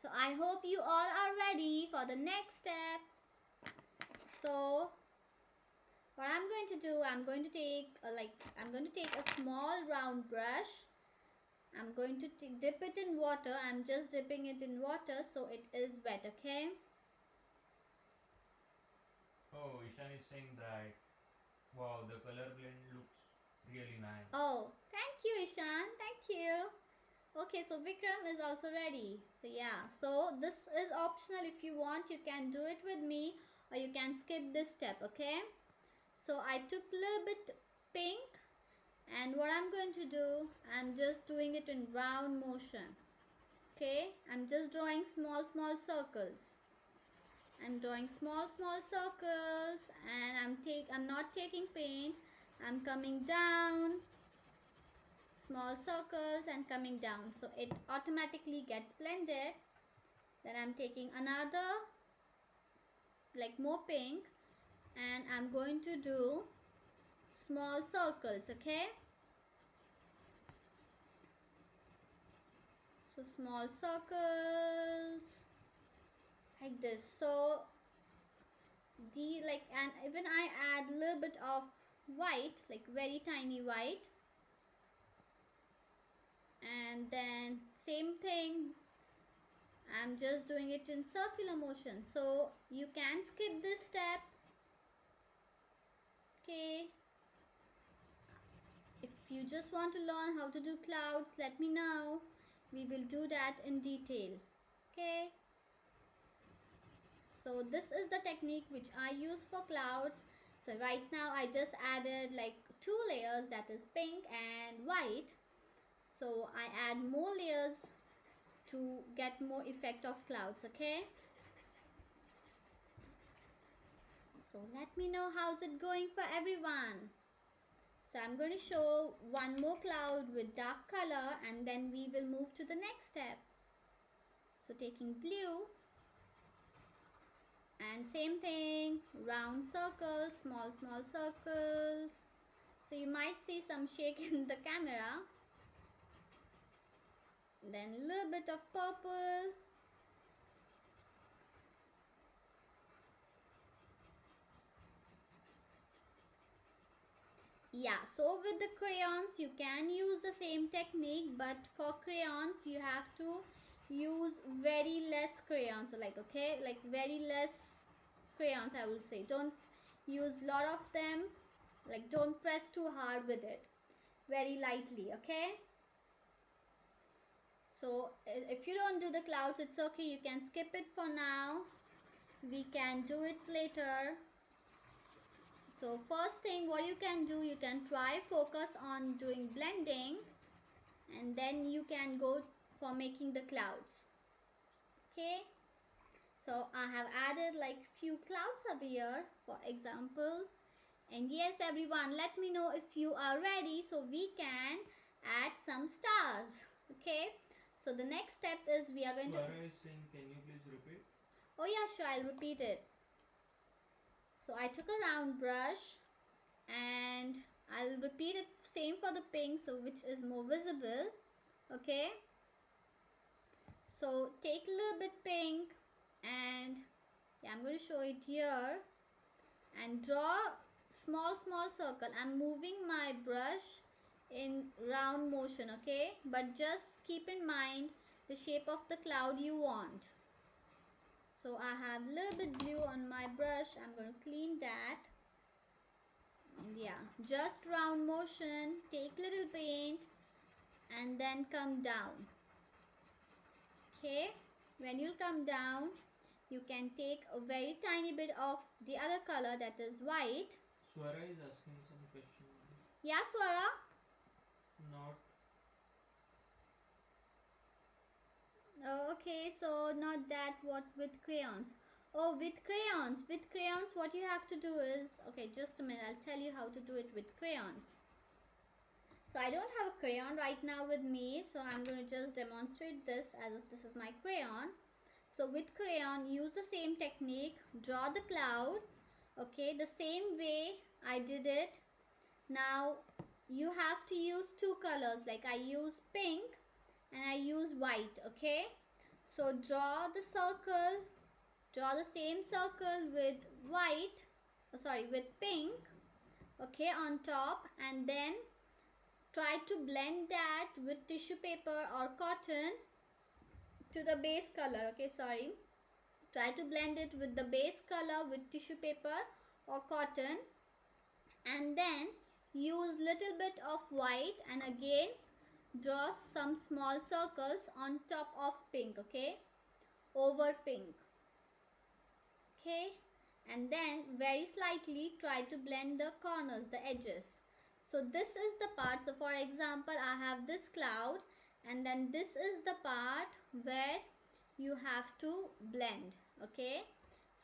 S2: So I hope you all are ready for the next step. So what I'm going to do, I'm going to take a small round brush. I'm going to dip it in water. I'm just dipping it in water so it is wet, okay?
S1: Oh, Ishan is saying that, wow, the color blend looks really nice.
S2: Oh, thank you, Ishan. Thank you. Okay, so Vikram is also ready. So yeah, so this is optional. If you want, you can do it with me or you can skip this step, okay? So I took a little bit pink, and what I'm going to do, I'm just doing it in round motion. Okay, I'm just drawing small circles. I'm drawing small circles, and I'm not taking paint. I'm coming down, small circles and coming down, so it automatically gets blended. Then I'm taking another like more pink, and I'm going to do small circles, okay? So small circles like this. So and even I add a little bit of white, like very tiny white, and then same thing, I'm just doing it in circular motion, so you can skip this step. Okay, if you just want to learn how to do clouds, let me know. We will do that in detail. Okay, So this is the technique which I use for clouds. So right now I just added like 2 layers, that is pink and white. So I add more layers to get more effect of clouds, okay? So let me know how's it going for everyone. So I'm going to show one more cloud with dark color and then we will move to the next step. So taking blue and same thing, round circles, small circles. So you might see some shake in the camera. Then a little bit of purple. Yeah, so with the crayons you can use the same technique, but for crayons you have to use very less crayons. So like, okay, like very less crayons I will say. Don't use lot of them. Like don't press too hard with it. Very lightly, okay? So if you don't do the clouds, it's okay. You can skip it for now. We can do it later. So first thing what you can do, you can try focus on doing blending and then you can go for making the clouds. Okay, so I have added like few clouds over here for example. And yes everyone, let me know if you are ready so we can add some stars. Okay, so the next step is we are going
S1: Swara is saying, can you please repeat?
S2: Oh yeah, sure, I'll repeat it. So I took a round brush and I'll repeat it same for the pink, so which is more visible. Okay, so take a little bit pink and yeah, I'm going to show it here and draw small circle. I'm moving my brush in round motion, okay, but just keep in mind the shape of the cloud you want. So I have a little bit blue on my brush. I'm going to clean that. And yeah, just round motion. Take little paint and then come down. Okay, when you come down, you can take a very tiny bit of the other color, that is white.
S1: Swara is asking some question.
S2: Yeah, Swara?
S1: Not.
S2: Oh, okay, so not that. What with crayons? Oh, with crayons. With crayons, what you have to do is, okay, just a minute. I'll tell you how to do it with crayons. So I don't have a crayon right now with me, so I'm going to just demonstrate this as if this is my crayon. So with crayon, use the same technique. Draw the cloud. Okay, the same way I did it. Now you have to use two colors. Like I use pink and I use white. Okay, so draw the circle, draw the same circle with white, with pink, okay, on top, and then try to blend that with tissue paper or cotton to the base color. Okay, try to blend it with the base color with tissue paper or cotton, and then use little bit of white and again draw some small circles on top of pink, okay, over pink. Okay, and then very slightly try to blend the corners, the edges. So this is the part. So for example, I have this cloud and then this is the part where you have to blend. Okay,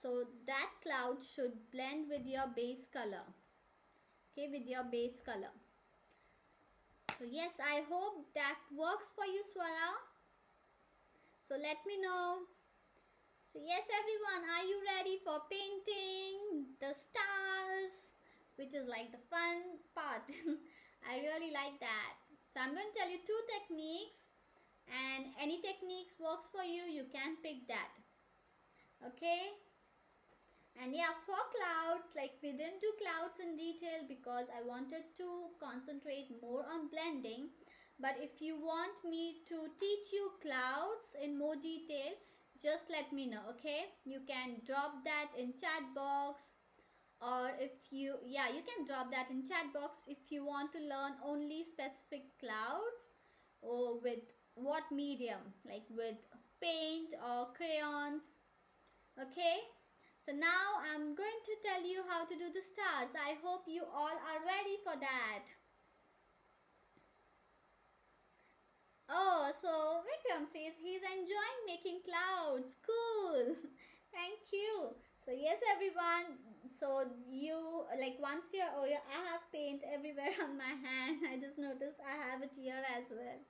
S2: so that cloud should blend with your base color. Okay, with your base color. So yes, I hope that works for you, Swara. So let me know. So yes everyone, are you ready for painting the stars, which is like the fun part? I really like that. So I'm going to tell you two techniques, and any techniques works for you, you can pick that. Okay, and yeah, for clouds, like we didn't do clouds in detail because I wanted to concentrate more on blending, but if you want me to teach you clouds in more detail, just let me know. Okay, you can drop that in chat box, or if you can drop that in chat box if you want to learn only specific clouds or with what medium, like with paint or crayons. Okay, So now I'm going to tell you how to do the stars. I hope you all are ready for that. Oh, so Vikram says he's enjoying making clouds. Cool. Thank you. So yes, everyone. So you like once you're oh yeah, I have paint everywhere on my hand. I just noticed I have it here as well.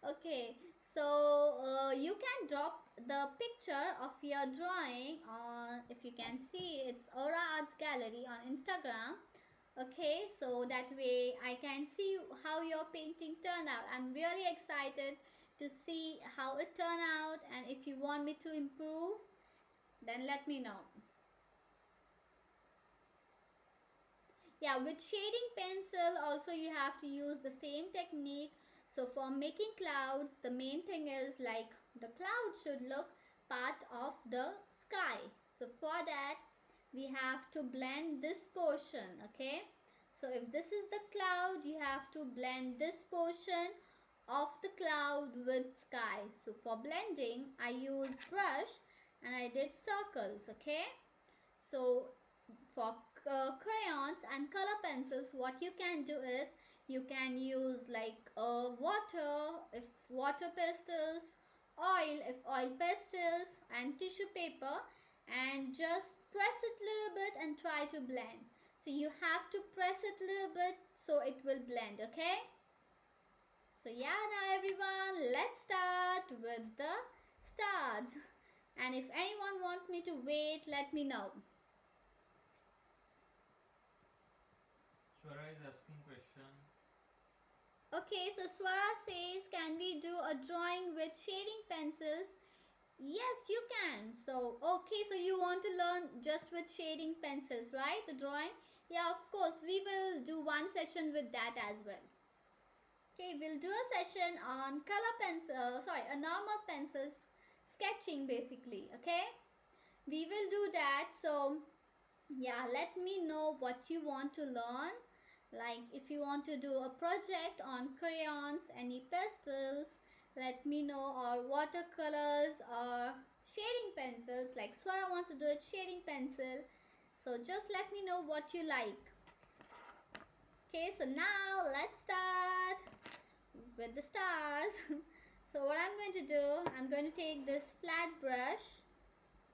S2: Okay, so you can drop the picture of your drawing on, if you can see, it's Aura Arts Gallery on Instagram. Okay, so that way I can see how your painting turned out. I'm really excited to see how it turned out, and if you want me to improve, then let me know. Yeah, with shading pencil also you have to use the same technique. So for making clouds, the main thing is like the cloud should look part of the sky. So for that we have to blend this portion. Okay, so if this is the cloud, you have to blend this portion of the cloud with sky. So for blending I use brush and I did circles. Okay, so for crayons and color pencils, what you can do is you can use like water if water pastels, oil if oil pastels, and tissue paper, and just press it a little bit and try to blend. So you have to press it a little bit so it will blend. Okay, so yeah, now everyone, let's start with the stars. And if anyone wants me to wait, let me know.
S1: Shwara is asking question.
S2: Okay, so Swara says, can we do a drawing with shading pencils? Yes, you can. So, okay, so you want to learn just with shading pencils, right? The drawing? Yeah, of course, we will do one session with that as well. Okay, we'll do a session on color pencil, a normal pencils sketching basically, okay? We will do that. So, yeah, let me know what you want to learn. Like if you want to do a project on crayons, any pastels, let me know, or watercolors or shading pencils, like Swara wants to do it shading pencil. So just let me know what you like. Okay, so now let's start with the stars. So what I'm going to do, I'm going to take this flat brush.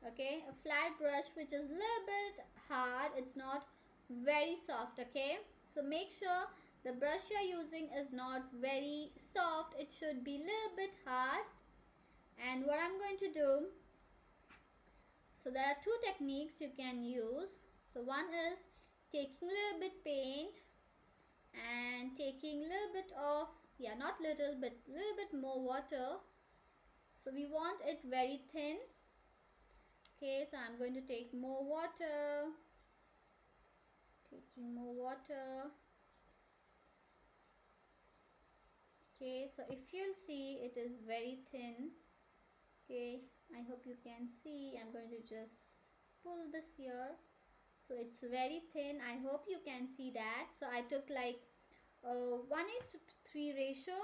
S2: Okay, a flat brush which is a little bit hard, it's not very soft. Okay, so make sure the brush you're using is not very soft, it should be a little bit hard. And what I'm going to do, so there are two techniques you can use. So one is taking a little bit paint and taking a little bit of, yeah, not little bit, little bit more water. So we want it very thin. Okay, so I'm going to take more water. Taking more water. Okay, so if you'll see, it is very thin. Okay, I hope you can see. I'm going to just pull this here. So it's very thin. I hope you can see that. So I took like 1:3 ratio.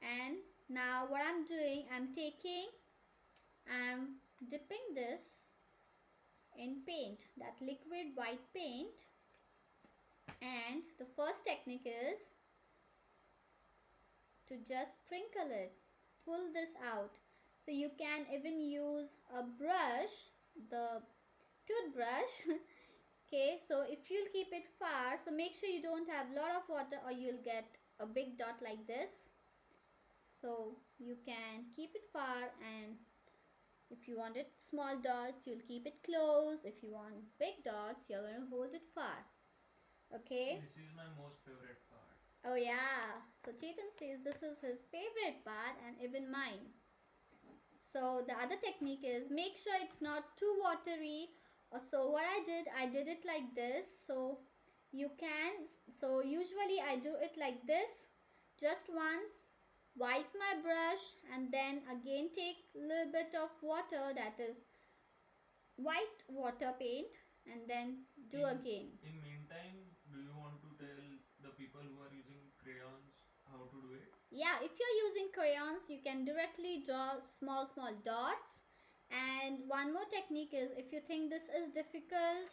S2: And now what I'm doing, I'm dipping this in paint, that liquid white paint. And the first technique is to just sprinkle it, pull this out. So you can even use a brush, the toothbrush. Okay, so if you'll keep it far, so make sure you don't have a lot of water or you'll get a big dot like this. So you can keep it far, and if you want it small dots, you'll keep it close. If you want big dots, you're going to hold it far. Okay,
S1: This is my most favorite part.
S2: oh yeah, so Chetan says this is his favorite part and even mine. So the other technique is make sure it's not too watery. So what I did it like this. So you can, so usually I do it like this, just once, wipe my brush, and then again take a little bit of water, that is white water paint, and then do again.
S1: In meantime, do you want to tell the people who are using crayons how to do it?
S2: Yeah, if you're using crayons, you can directly draw small dots, And one more technique is, if you think this is difficult,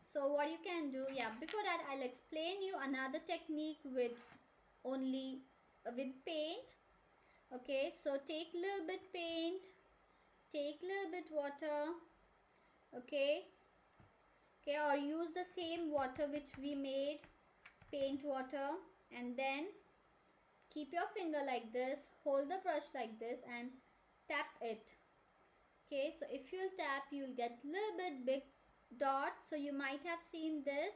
S2: so what you can do, yeah, before that I'll explain you another technique with only with paint. Okay, so take little bit paint, take little bit water, okay, or use the same water which we made, paint water, and then keep your finger like this, hold the brush like this and tap it. Okay, so if you'll tap, you'll get little bit big dots. So you might have seen this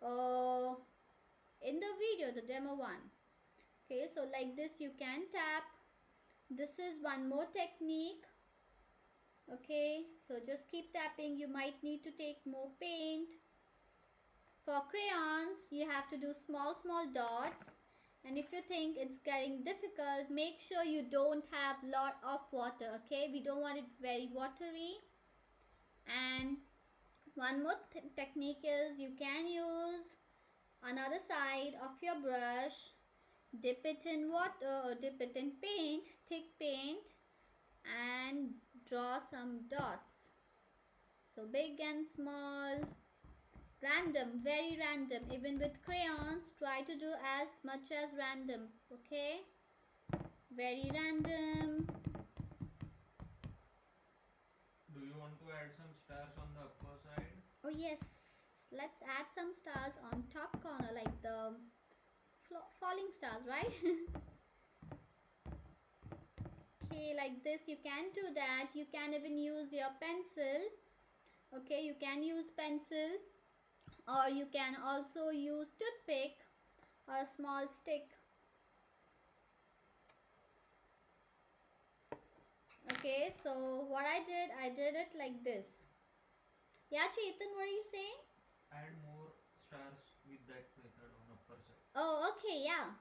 S2: in the video, the demo one. Okay, so like this you can tap. This is one more technique. Okay, so just keep tapping. You might need to take more paint. For crayons, you have to do small dots. And if you think it's getting difficult, make sure you don't have lot of water. Okay, we don't want it very watery. And one more technique is, you can use another side of your brush, dip it in water or dip it in paint, thick paint, and draw some dots. So big and small, random, very random. Even with crayons, try to do as much as random. Okay, very random.
S1: Do you want to add some stars on the upper side?
S2: Oh yes, let's add some stars on top corner, like the falling stars, right? Okay, like this you can do that. You can even use your pencil. Okay, you can use pencil, or you can also use toothpick or a small stick. Okay, so what I did it like this. Yeah, Chetan, what are you saying?
S1: Add more stars with that method on upper side.
S2: Oh, okay, yeah.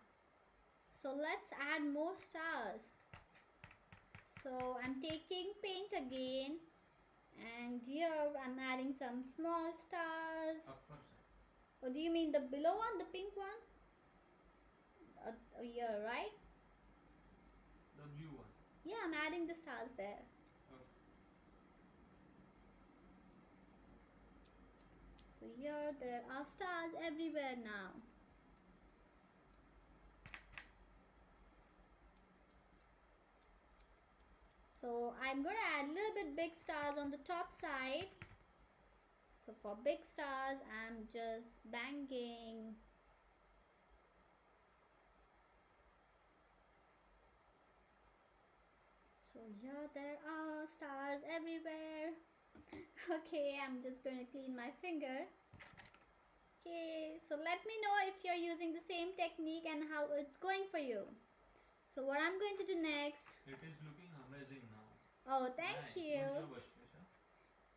S2: So let's add more stars. So I'm taking paint again, and here I'm adding some small stars.
S1: Upper side.
S2: Oh, do you mean the below one, the pink one? Here, right?
S1: The blue one.
S2: Yeah, I'm adding the stars there.
S1: Okay.
S2: So here there are stars everywhere now. So I'm going to add a little bit big stars on the top side. So for big stars, I'm just banging. So here there are stars everywhere. Okay, I'm just going to clean my finger. Okay, so let me know if you're using the same technique and how it's going for you. So what I'm going to do next.
S1: It is looking amazing now.
S2: Oh, thank
S1: Nice.
S2: you.
S1: Good job, Ashlesha.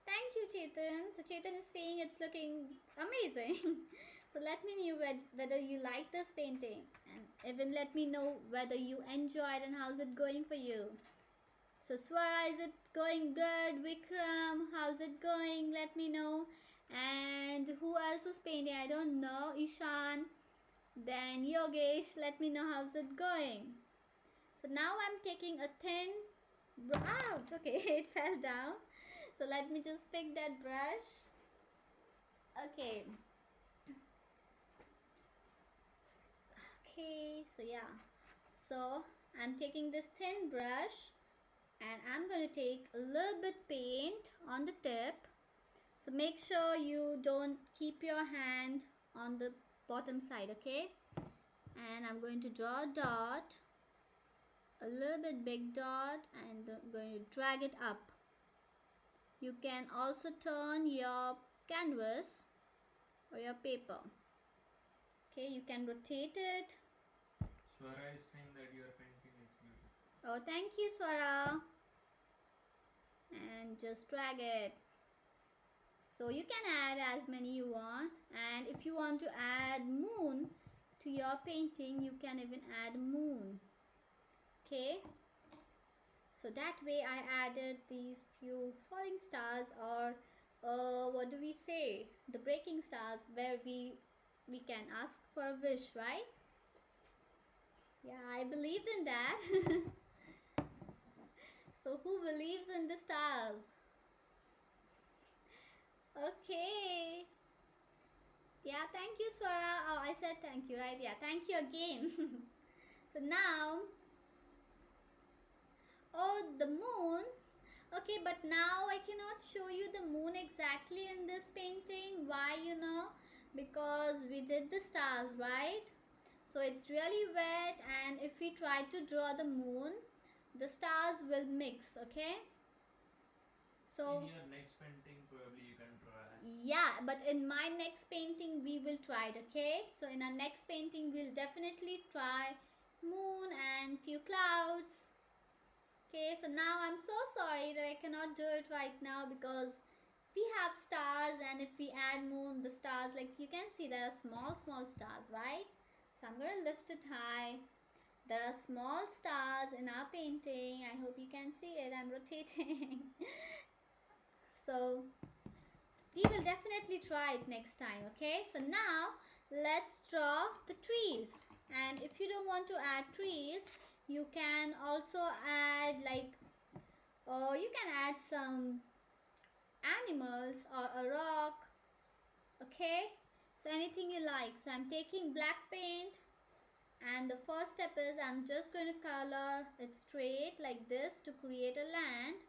S2: Thank you, Chetan. So Chetan is saying it's looking amazing. So let me know whether you like this painting, and even let me know whether you enjoyed and how's it going for you. So Swara, is it going good? Vikram, how's it going? Let me know. And who else is painting? I don't know. Ishan. Then Yogesh, let me know how's it going. So now I'm taking a thin out. Okay, it fell down. So let me just pick that brush. Okay. Okay, so yeah. So I'm taking this thin brush, and I'm going to take a little bit paint on the tip. So make sure you don't keep your hand on the bottom side, okay? And I'm going to draw a dot, a little bit big dot, and I'm going to drag it up. You can also turn your canvas or your paper. Okay, you can rotate it.
S1: Swara is saying that your painting is beautiful.
S2: Oh, thank you, Swara. And just drag it. So you can add as many you want, and if you want to add moon to your painting, you can even add moon. Okay, so that way I added these few falling stars, or what do we say, the breaking stars, where we can ask for a wish, right? Yeah, I believed in that. So who believes in the stars? Okay. Yeah, thank you, Swara. Oh, I said thank you, right? Yeah, thank you again. So now, oh, the moon. Okay, but now I cannot show you the moon exactly in this painting. Why, you know? Because we did the stars, right? So it's really wet, and if we try to draw the moon, the stars will mix, okay?
S1: In
S2: So
S1: your next painting, probably you can try.
S2: yeah, but in my next painting we will try it, okay? So in our next painting we'll definitely try moon and few clouds. Okay, so now I'm so sorry that I cannot do it right now because we have stars, and if we add moon, the stars, like you can see there are small stars, right? So I'm gonna lift it high. There are small stars in our painting. I hope you can see it. I'm rotating. So we will definitely try it next time, okay? So now let's draw the trees. And if you don't want to add trees, you can also add like, or you can add some animals or a rock, okay? So anything you like. So I'm taking black paint, and the first step is I'm just going to color it straight like this to create a land.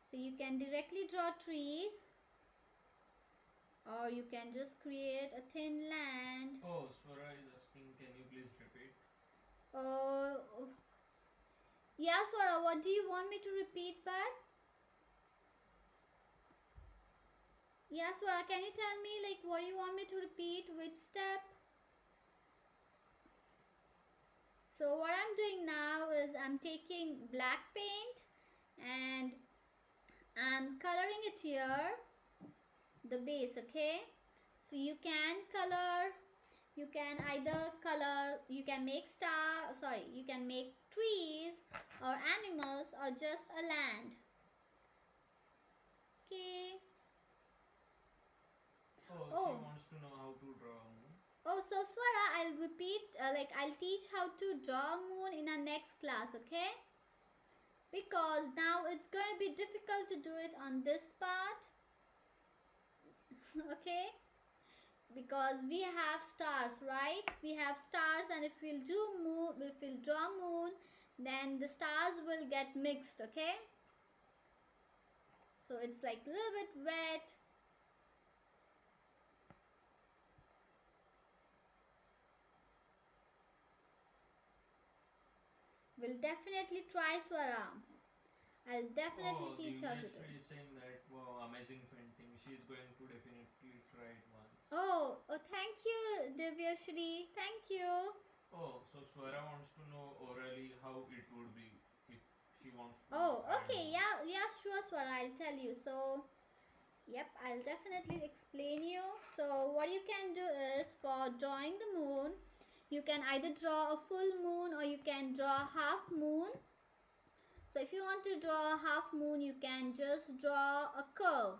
S2: So you can directly draw trees, or you can just create a thin land.
S1: Oh, Swara is asking, can you please repeat?
S2: uh, yeah, Swara, what do you want me to repeat back? Yeah, Swara, can you tell me like what do you want me to repeat, which step? So what I'm doing now is I'm taking black paint and I'm coloring it here, the base, okay? So you can color, you can either color, you can make you can make trees or animals or just a land. Okay.
S1: Oh,
S2: Oh.
S1: she wants to know how to draw a moon.
S2: Oh, so Swara, I'll repeat, I'll teach how to draw a moon in our next class, okay? Because now it's going to be difficult to do it on this part. Okay? Because we have stars, right? We have stars, and if we'll draw moon, then the stars will get mixed, okay? So it's like a little bit wet. We'll definitely try, Swara. I'll definitely teach her to do it.
S1: Is saying that, wow, amazing painting. She is going to definitely try it once.
S2: Oh, thank you, Divya Shri. Thank you.
S1: Oh, so Swara wants to know orally how it would be if she wants to.
S2: Oh,
S1: add
S2: okay.
S1: moon.
S2: Yeah, sure, Swara. I'll tell you. So, yep, I'll definitely explain you. So, what you can do is for drawing the moon, you can either draw a full moon or you can draw half moon. So if you want to draw a half moon, you can just draw a curve.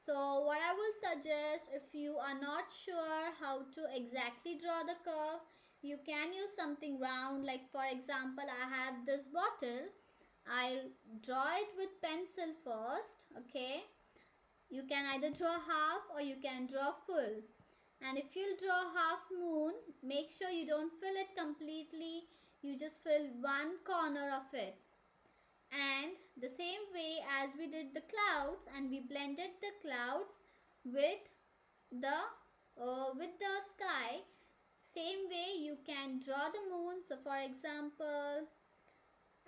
S2: So what I will suggest, if you are not sure how to exactly draw the curve, you can use something round. Like for example, I have this bottle. I'll draw it with pencil first, okay? You can either draw half or you can draw full. And if you draw half moon, make sure you don't fill it completely. You just fill one corner of it. And the same way as we did the clouds, and we blended the clouds with the sky, same way you can draw the moon. So for example,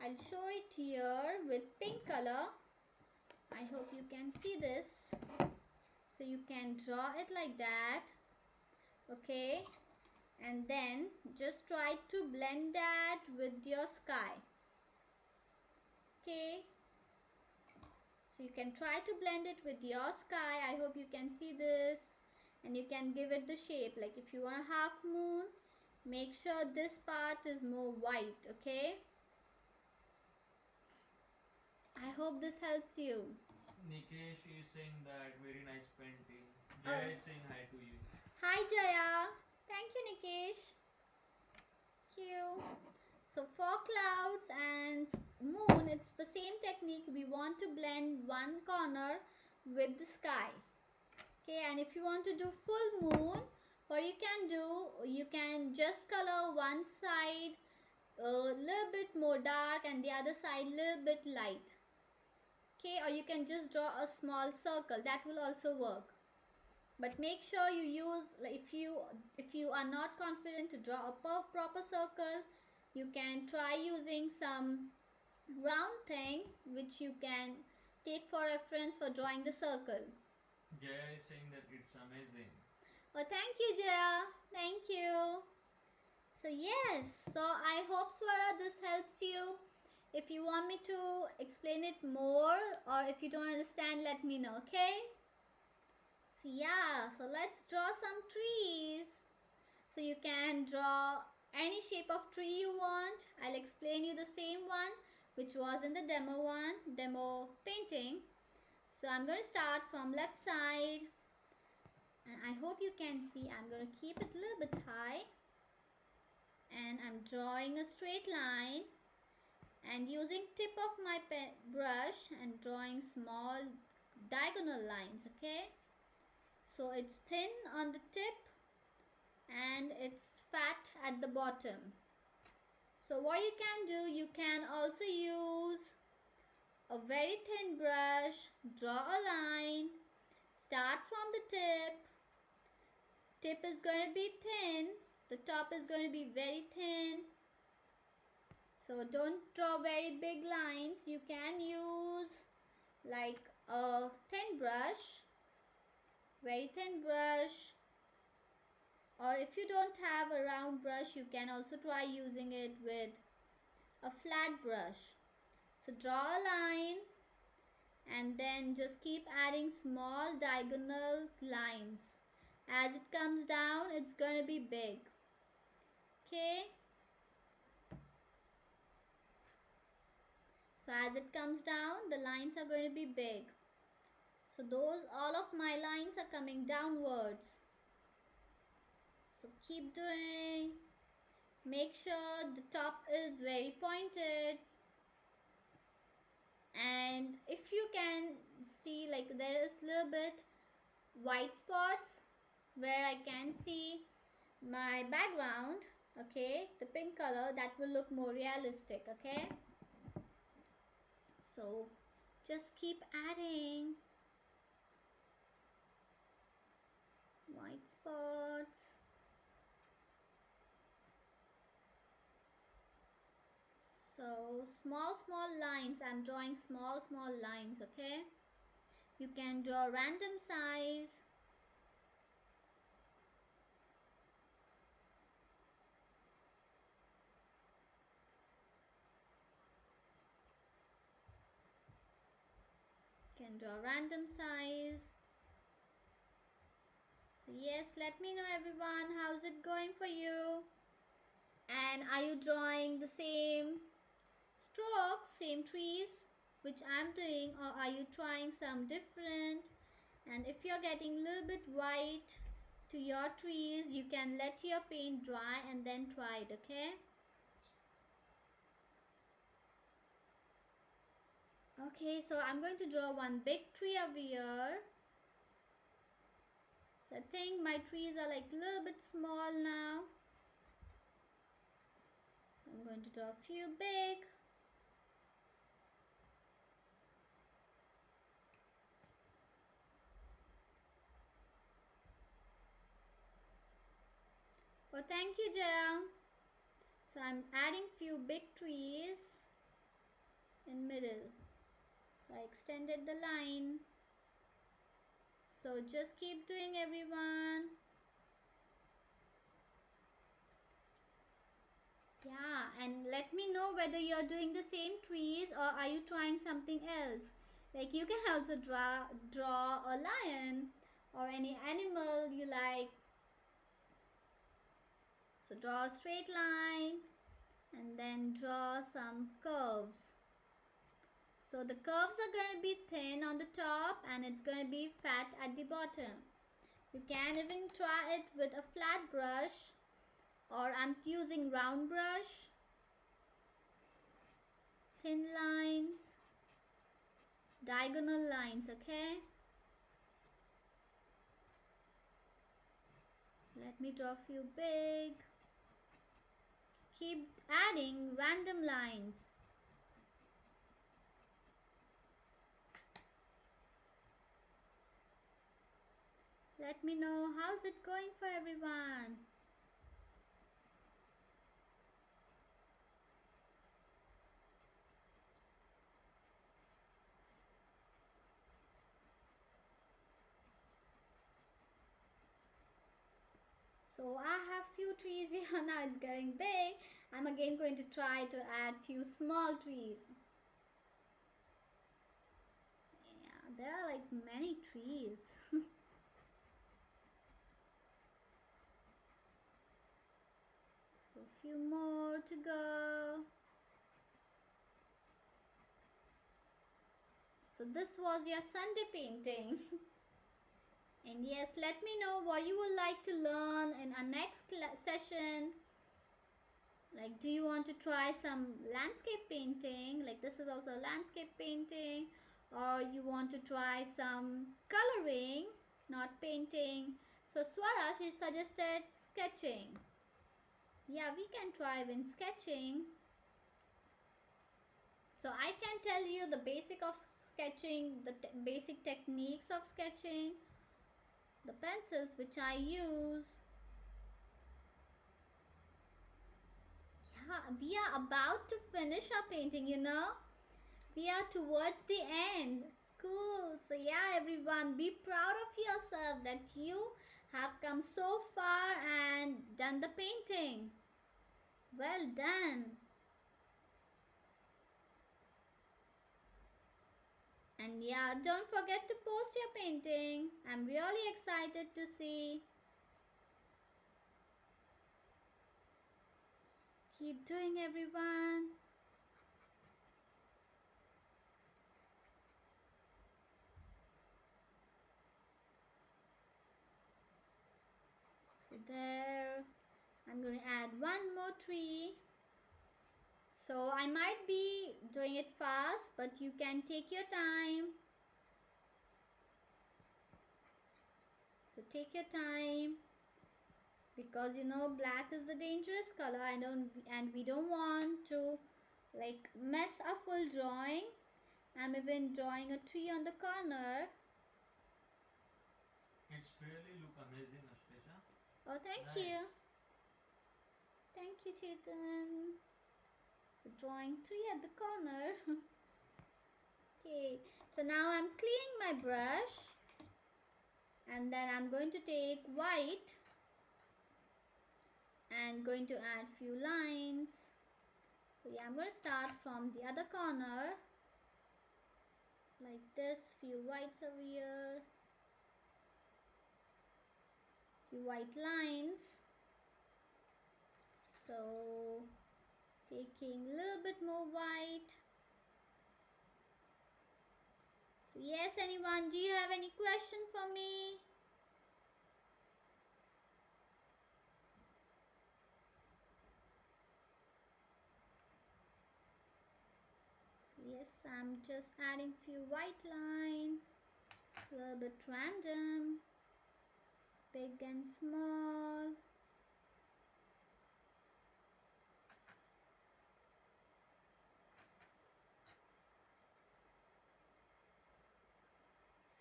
S2: I'll show it here with pink color. I hope you can see this. So you can draw it like that, okay? And then just try to blend that with your sky. Okay, so you can try to blend it with your sky. I hope you can see this, and you can give it the shape. Like if you want a half moon, make sure this part is more white, okay? I hope this helps you.
S1: Nikesh is saying that very nice painting. Jaya is saying hi to you.
S2: Hi Jaya. Thank you, Nikesh. Thank you. So for clouds and moon, it's the same technique. We want to blend one corner with the sky. Okay, and if you want to do full moon, what you can do, you can just color one side a little bit more dark and the other side a little bit light. Okay, or you can just draw a small circle, that will also work. But make sure you use, if you are not confident to draw a proper circle, you can try using some round thing which you can take for reference for drawing the circle.
S1: Jaya is saying that it's amazing.
S2: Oh, thank you, Jaya. Thank you. So yes, so I hope, Swara, this helps you. If you want me to explain it more, or if you don't understand, let me know, okay? So yeah, so let's draw some trees. So you can draw any shape of tree you want. I'll explain you the same one which was in the demo painting. So I'm going to start from left side, and I hope you can see I'm going to keep it a little bit high, and I'm drawing a straight line and using tip of my brush and drawing small diagonal lines. Okay, so it's thin on the tip and it's fat at the bottom. So what you can do, you can also use a very thin brush, draw a line, start from the tip is going to be thin, the top is going to be very thin. So don't draw very big lines. You can use like a thin brush, very thin brush, or if you don't have a round brush, you can also try using it with a flat brush. So draw a line and then just keep adding small diagonal lines. As it comes down, it's going to be big. Okay. So as it comes down, the lines are going to be big. So all of my lines are coming downwards. So keep doing. Make sure the top is very pointed. And if you can see, like, there is a little bit white spots where I can see my background, okay, the pink color, that will look more realistic. Okay, so just keep adding white spots. So small lines, I'm drawing small lines. Okay, you can draw random size. You can draw random size. So yes, let me know, everyone, how's it going for you? And are you drawing the same strokes, same trees which I'm doing, or are you trying some different? And if you're getting a little bit white to your trees, you can let your paint dry and then try it. Okay, okay, so I'm going to draw one big tree over here. So I think my trees are like a little bit small now. So I'm going to draw a few big. Oh, thank you, Jaya. So I'm adding few big trees in middle. So I extended the line. So just keep doing, everyone. Yeah, and let me know whether you're doing the same trees or are you trying something else. Like, you can also draw a lion or any animal you like. So draw a straight line and then draw some curves. So the curves are going to be thin on the top and it's going to be fat at the bottom. You can even try it with a flat brush, or I'm using round brush. thin lines, diagonal lines, okay? Let me draw a few big. Keep adding random lines. Let me know how's it going for everyone. So I have few trees here now, it's getting big. I'm again going to try to add few small trees. Yeah, there are like many trees. So few more to go. So this was your Sunday painting. And yes, let me know what you would like to learn in our next session. Like, do you want to try some landscape painting? Like, this is also a landscape painting. Or you want to try some coloring, not painting. So Swara, she suggested sketching. Yeah, we can try even sketching. So I can tell you the basic of sketching, the basic techniques of sketching, the pencils which I use. Yeah, we are about to finish our painting, you know. We are towards the end. Cool. So yeah, everyone, be proud of yourself that you have come so far and done the painting. Well done. And yeah, don't forget to post your painting. I'm really excited to see. Keep doing, everyone. So there, I'm going to add one more tree. So I might be doing it fast, but you can take your time. So take your time, because you know black is the dangerous color. And we don't want to like mess a full drawing. I'm even drawing a tree on the corner.
S1: It's really look amazing, Ashlesha.
S2: Oh, thank you. Thank you, Chetan. So drawing tree at the corner. Okay, so now I'm cleaning my brush, and then I'm going to take white and going to add few lines. So yeah, I'm going to start from the other corner like this. Few whites over here, few white lines. So taking a little bit more white. So yes, anyone, do you have any question for me? So yes, I'm just adding few white lines, a little bit random, big and small.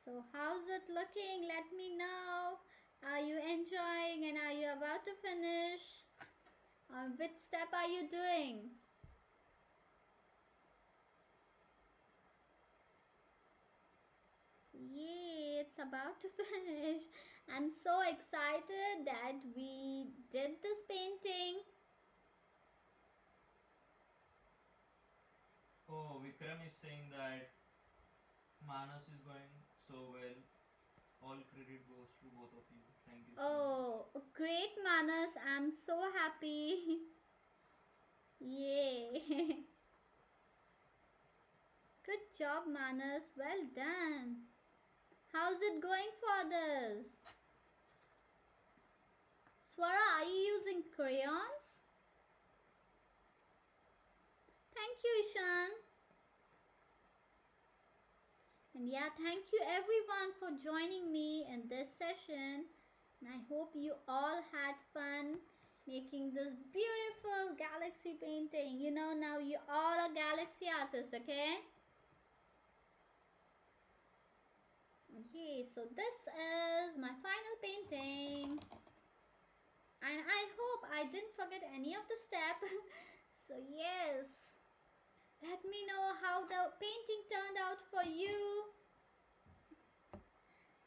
S2: So how's it looking? Let me know. Are you enjoying and are you about to finish? Which step are you doing? Yay, it's about to finish. I'm so excited that we did this painting.
S1: Oh, Vikram is saying that Manas is going so well. All credit goes to both of you. Thank you so much.
S2: Oh, great, Manas. I'm so happy. Yay. Good job, Manas. Well done. How's it going for others? Swara, are you using crayons? Thank you, Ishan. And yeah, thank you everyone for joining me in this session. And I hope you all had fun making this beautiful galaxy painting. You know, now you all are galaxy artists, okay? Okay, so this is my final painting. And I hope I didn't forget any of the step. So yes, let me know how the painting turned out for you.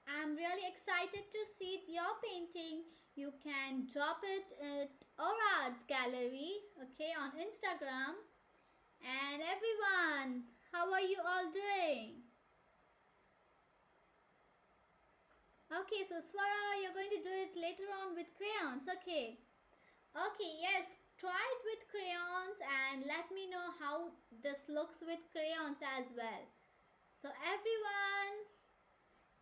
S2: I'm really excited to see your painting. You can drop it at Aura's gallery, okay, on Instagram. And everyone, how are you all doing? Okay, so Swara, you're going to do it later on with crayons, okay. Okay, yes, try it with crayons and let me know how this looks with crayons as well. So everyone,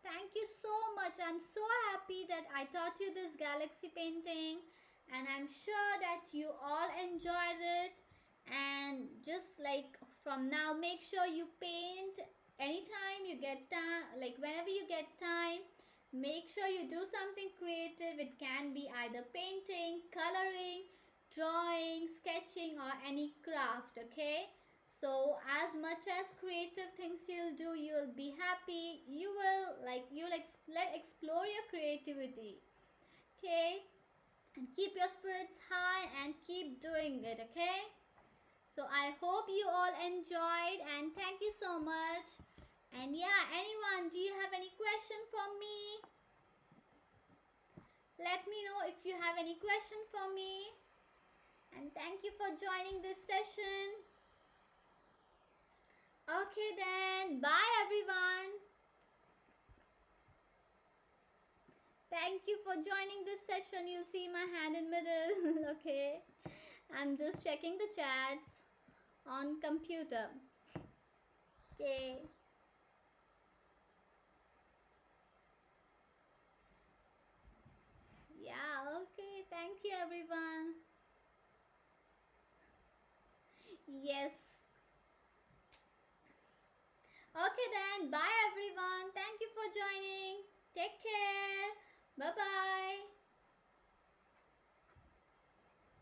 S2: thank you so much. I'm so happy that I taught you this galaxy painting and I'm sure that you all enjoyed it. And just like from now, make sure you paint anytime you get time, like whenever you get time. Make sure you do something creative. It can be either painting, coloring, drawing, sketching or any craft, okay? So as much as creative things you'll do, you'll be happy. You'll explore your creativity, okay? And keep your spirits high and keep doing it, okay? So I hope you all enjoyed and thank you so much. And yeah, anyone, do you have any question for me? Let me know if you have any question for me. And thank you for joining this session. Okay then, bye everyone. Thank you for joining this session. You'll see my hand in middle. Okay. I'm just checking the chats on computer. Okay. Yeah, okay. Thank you everyone. Yes. Okay then, bye everyone. Thank you for joining. Take care. Bye bye.